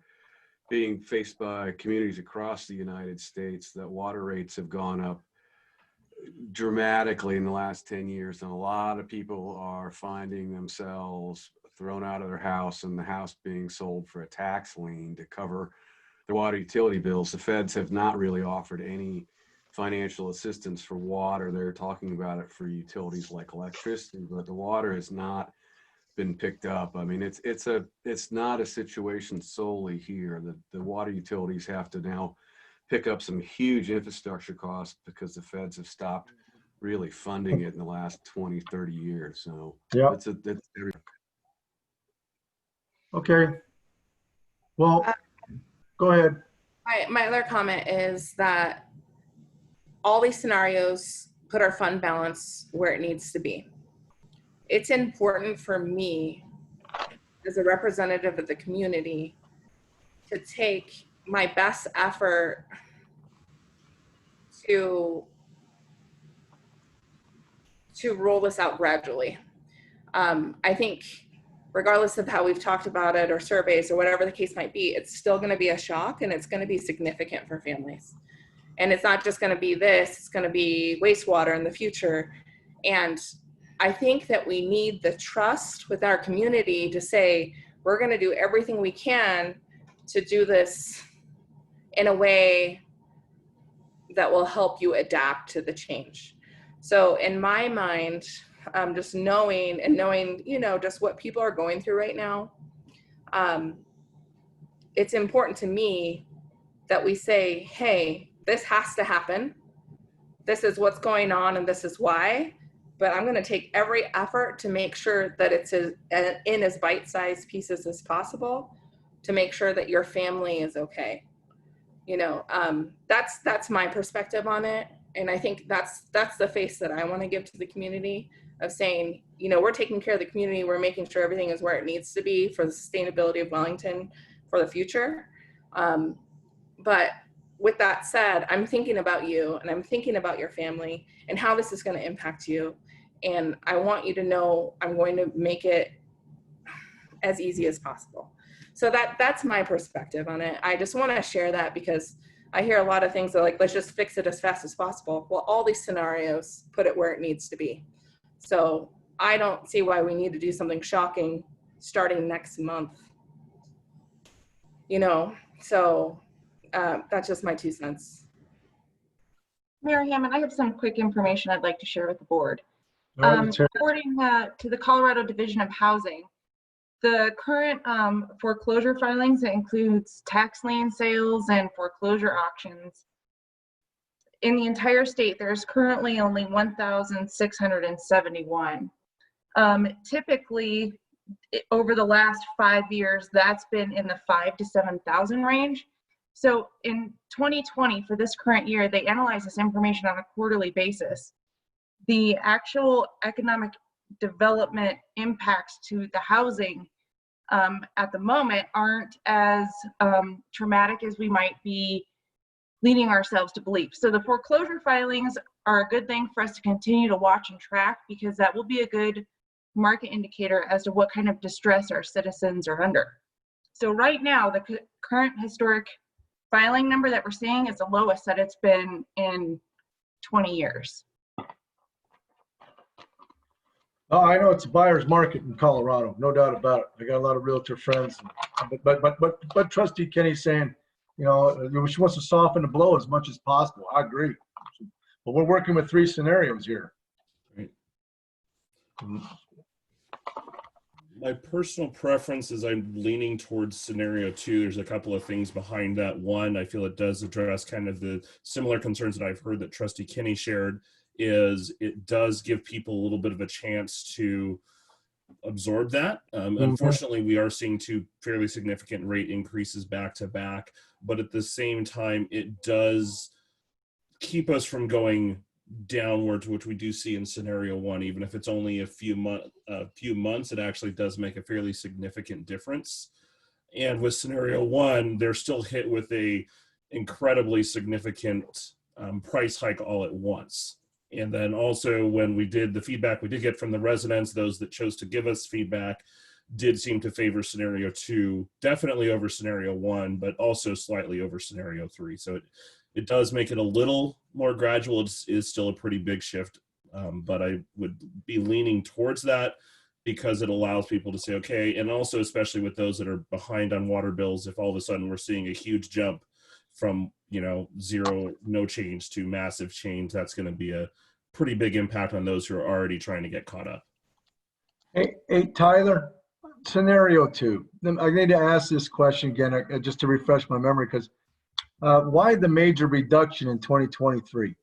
being faced by communities across the United States. That water rates have gone up dramatically in the last 10 years, and a lot of people are finding themselves thrown out of their house and the house being sold for a tax lien to cover their water utility bills. The feds have not really offered any financial assistance for water. They're talking about it for utilities like electricity, but the water has not been picked up. I mean, it's not a situation solely here. The water utilities have to now pick up some huge infrastructure costs because the feds have stopped really funding it in the last 20, 30 years. So yeah, it's okay. Well, go ahead. My other comment is that all these scenarios put our fund balance where it needs to be. It's important for me as a representative of the community to take my best effort to roll this out gradually. I think regardless of how we've talked about it or surveys or whatever the case might be, it's still going to be a shock, and it's going to be significant for families. And it's not just going to be this, it's going to be wastewater in the future. And I think that we need the trust with our community to say, we're going to do everything we can to do this in a way that will help you adapt to the change. So in my mind, just knowing, just what people are going through right now, it's important to me that we say, hey, this has to happen. This is what's going on and this is why. But I'm going to take every effort to make sure that it's in as bite-sized pieces as possible to make sure that your family is okay. That's my perspective on it. And I think that's the face that I want to give to the community of saying, we're taking care of the community. We're making sure everything is where it needs to be for the sustainability of Wellington for the future. But with that said, I'm thinking about you and I'm thinking about your family and how this is going to impact you. And I want you to know I'm going to make it as easy as possible. So that's my perspective on it. I just want to share that because I hear a lot of things that like, let's just fix it as fast as possible. Well, all these scenarios put it where it needs to be. So I don't see why we need to do something shocking starting next month. So that's just my 2 cents. Mayor Hammond, I have some quick information I'd like to share with the board. All right, let's hear it. According to the Colorado Division of Housing, the current foreclosure filings that includes tax lien sales and foreclosure auctions. In the entire state, there's currently only 1,671. Typically, over the last 5 years, that's been in the 5,000 to 7,000 range. So in 2020, for this current year, they analyze this information on a quarterly basis. The actual economic development impacts to the housing at the moment aren't as traumatic as we might be leading ourselves to believe. So the foreclosure filings are a good thing for us to continue to watch and track because that will be a good market indicator as to what kind of distress our citizens are under. So right now, the current historic filing number that we're seeing is the lowest that it's been in 20 years. Oh, I know it's a buyer's market in Colorado, no doubt about it. I got a lot of realtor friends, but Trustee Kenny's saying, she wants to soften the blow as much as possible. I agree, but we're working with 3 scenarios here. Right. My personal preference is I'm leaning towards scenario 2. There's a couple of things behind that. One, I feel it does address kind of the similar concerns that I've heard that Trustee Kinney shared, is it does give people a little bit of a chance to absorb that. Unfortunately, we are seeing 2 fairly significant rate increases back to back, but at the same time, it does keep us from going downward, which we do see in scenario 1. Even if it's only a few months, it actually does make a fairly significant difference. And with scenario 1, they're still hit with a incredibly significant price hike all at once. And then also when we did the feedback we did get from the residents, those that chose to give us feedback did seem to favor scenario 2, definitely over scenario 1, but also slightly over scenario 3. So it does make it a little more gradual. It is still a pretty big shift, but I would be leaning towards that because it allows people to say, okay, and also especially with those that are behind on water bills, if all of a sudden we're seeing a huge jump from, you know, zero, no change to massive change, that's going to be a pretty big impact on those who are already trying to get caught up. Hey, Tyler, scenario 2. I need to ask this question again, just to refresh my memory, because why the major reduction in 2023?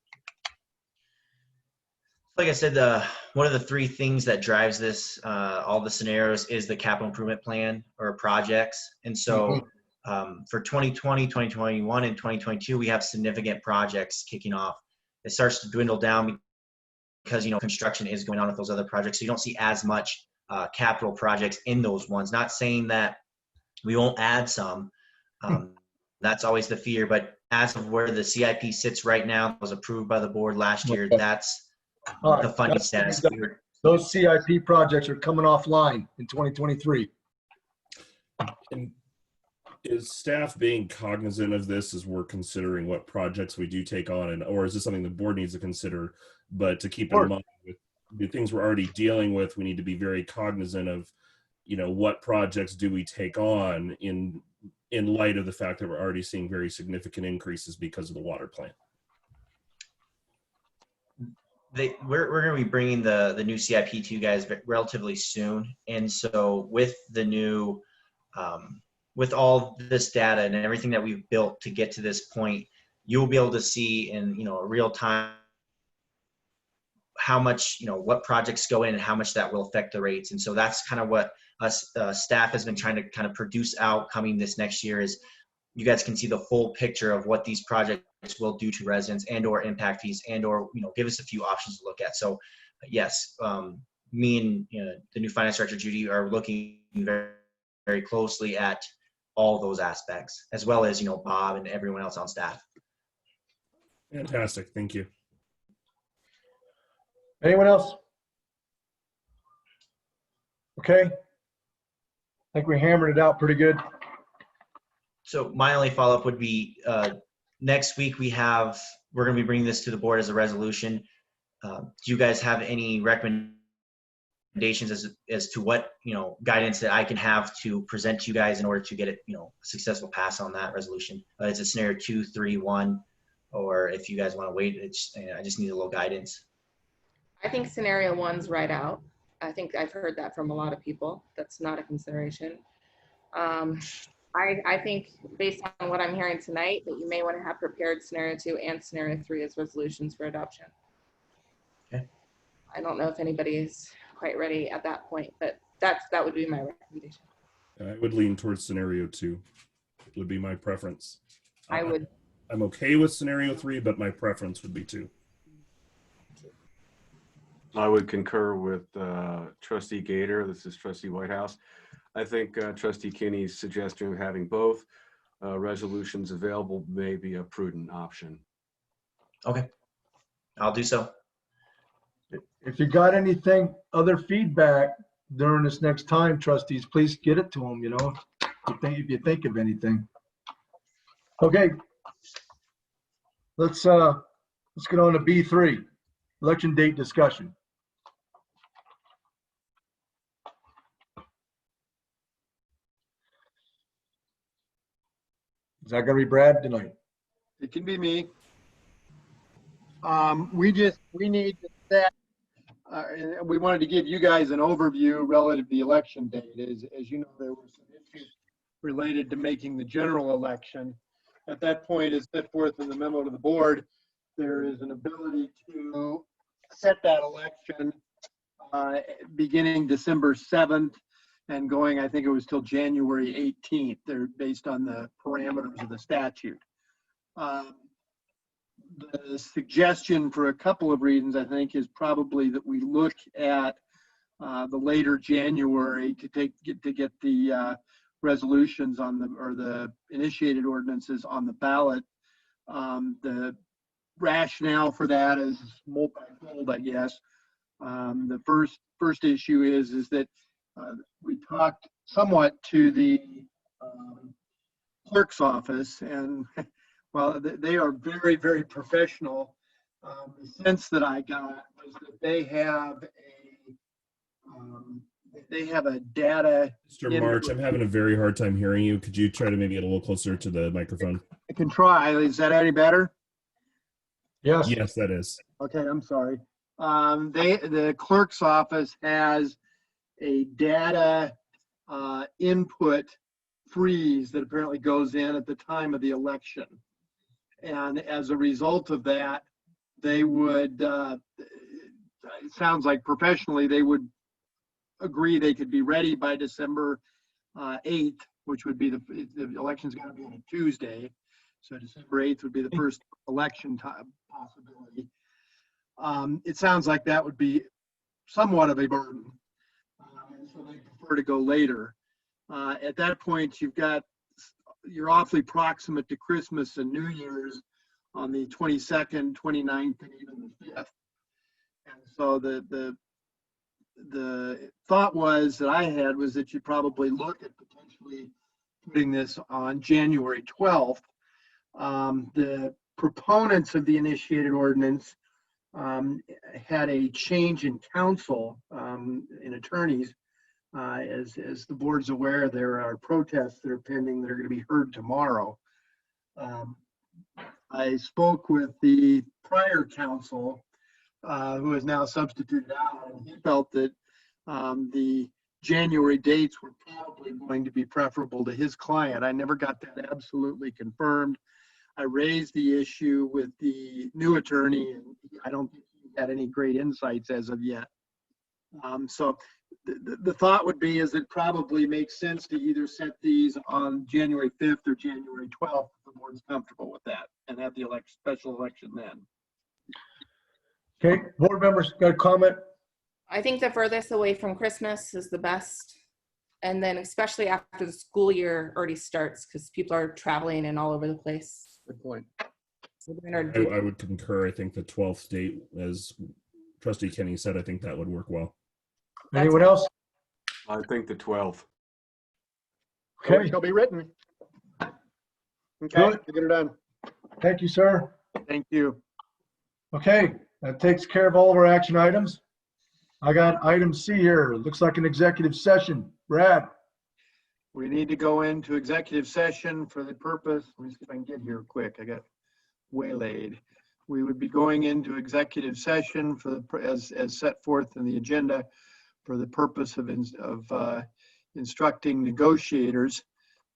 Like I said, one of the 3 things that drives this, all the scenarios, is the capital improvement plan or projects. And so for 2020, 2021, and 2022, we have significant projects kicking off. It starts to dwindle down because, you know, construction is going on with those other projects. So you don't see as much capital projects in those ones. Not saying that we won't add some. That's always the fear. But as of where the CIP sits right now, was approved by the board last year, that's the funding status. Those CIP projects are coming offline in 2023. And is staff being cognizant of this as we're considering what projects we do take on, and or is this something the board needs to consider? But to keep in mind with the things we're already dealing with, we need to be very cognizant of, you know, what projects do we take on in light of the fact that we're already seeing very significant increases because of the water plant. We're going to be bringing the new CIP to you guys relatively soon. And so with the new, with all this data and everything that we've built to get to this point, you'll be able to see in, you know, real time how much, you know, what projects go in and how much that will affect the rates. And so that's kind of what us staff has been trying to kind of produce out coming this next year, is you guys can see the full picture of what these projects will do to residents and or impact fees and or, you know, give us a few options to look at. So yes, me and, you know, the new finance director, Judy, are looking very, very closely at all those aspects, as well as, you know, Bob and everyone else on staff. Fantastic. Thank you. Anyone else? Okay. I think we hammered it out pretty good. So my only follow-up would be next week we're going to be bringing this to the board as a resolution. Do you guys have any recommendations as to what, you know, guidance that I can have to present to you guys in order to get it, you know, a successful pass on that resolution? Is it scenario 2, 3, 1, or if you guys want to wait, I just need a little guidance. I think scenario 1's right out. I think I've heard that from a lot of people. That's not a consideration. I think based on what I'm hearing tonight, that you may want to have prepared scenario 2 and scenario 3 as resolutions for adoption. Okay. I don't know if anybody is quite ready at that point, but that would be my recommendation. I would lean towards scenario 2. Would be my preference. I'm okay with scenario 3, but my preference would be 2. I would concur with Trustee Gator. This is Trustee Whitehouse. I think Trustee Kinney's suggestion of having both resolutions available may be a prudent option. Okay, I'll do so. If you got anything, other feedback during this next time, trustees, please get it to them, you know, if you think of anything. Okay. Let's get on to B3, election date discussion. Is that going to be Brad tonight? It can be me. We need to set and we wanted to give you guys an overview relative to the election date. As you know, there were some issues related to making the general election. At that point, as set forth in the memo to the board, there is an ability to set that election beginning December 7th and going, I think it was till January 18th. They're based on the parameters of the statute. The suggestion for a couple of reasons, I think, is probably that we look at the later January to get the resolutions on the first ordinances on the ballot. The rationale for that is multifold, I guess. The first issue is that we talked somewhat to the clerk's office, and well, they are very, very professional. The sense that I got was that they have a data. Mr. March, I'm having a very hard time hearing you. Could you try to maybe get a little closer to the microphone? I can try. Is that any better? Yes. Yes, that is. Okay, I'm sorry. The clerk's office has a data input freeze that apparently goes in at the time of the election. And as a result of that, they would, it sounds like professionally, they would agree they could be ready by December 8th, which would be the election's going to be on a Tuesday. So December 8th would be the first election time possibility. It sounds like that would be somewhat of a burden. And so they prefer to go later. At that point, you're awfully proximate to Christmas and New Year's on the 22nd, 29th, and even the 5th. And so the thought that I had was that you probably look at potentially putting this on January 12th. The proponents of the initiated ordinance had a change in counsel in attorneys. As the board's aware, there are protests that are pending that are going to be heard tomorrow. I spoke with the prior counsel, who is now substituted out, and he felt that the January dates were probably going to be preferable to his client. I never got that absolutely confirmed. I raised the issue with the new attorney, and I don't think he had any great insights as of yet. So the thought would be is it probably makes sense to either set these on January 5th or January 12th if the board's comfortable with that, and have the special election then. Okay, board members got a comment? I think the furthest away from Christmas is the best. And then especially after the school year already starts, because people are traveling and all over the place. Good point. So I would concur. I think the 12th date, as Trustee Kenny said, I think that would work well. Anyone else? I think the 12th. Okay, it's gonna be written. Okay, Good. get it done. Thank you, sir. Thank you. Okay, that takes care of all of our action items. I got item C here. It looks like an executive session. Brad? We need to go into executive session for the purpose, let me see if I can get here quick. I got waylaid. We would be going into executive session for as set forth in the agenda for the purpose of instructing negotiators.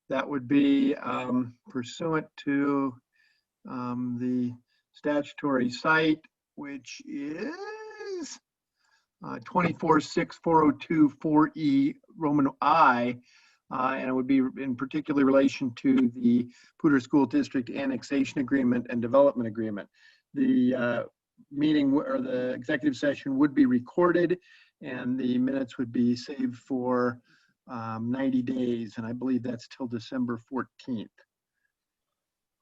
That would be pursuant to the statutory site, which is 246402-4E Roman I, and it would be in particular relation to the Poudre School District Annexation Agreement and Development Agreement. The meeting or the executive session would be recorded, and the minutes would be saved for 90 days, and I believe that's till December 14th.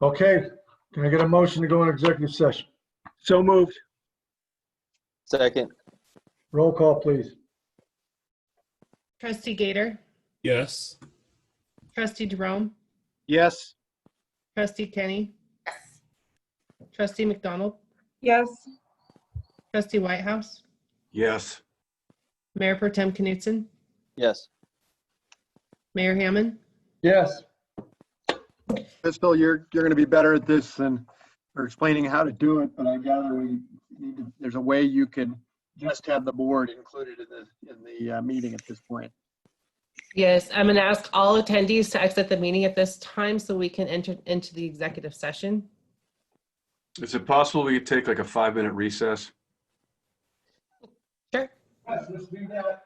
Okay, can I get a motion to go in executive session? So moved. Second. Roll call, please. Trustee Gator, Yes. Trustee Jerome, Yes. Trustee Kenny, Trustee McDonald, Yes. Trustee Whitehouse, Yes. Mayor Pro Tem Knutson, Yes. Mayor Hammond. Yes. Crystal, you're going to be better at this than or explaining how to do it, but I gather there's a way you can just have the board included in the meeting at this point. Yes, I'm going to ask all attendees to exit the meeting at this time so we can enter into the executive session. Is it possible we could take like a 5-minute recess? Sure. Yes, let's do that.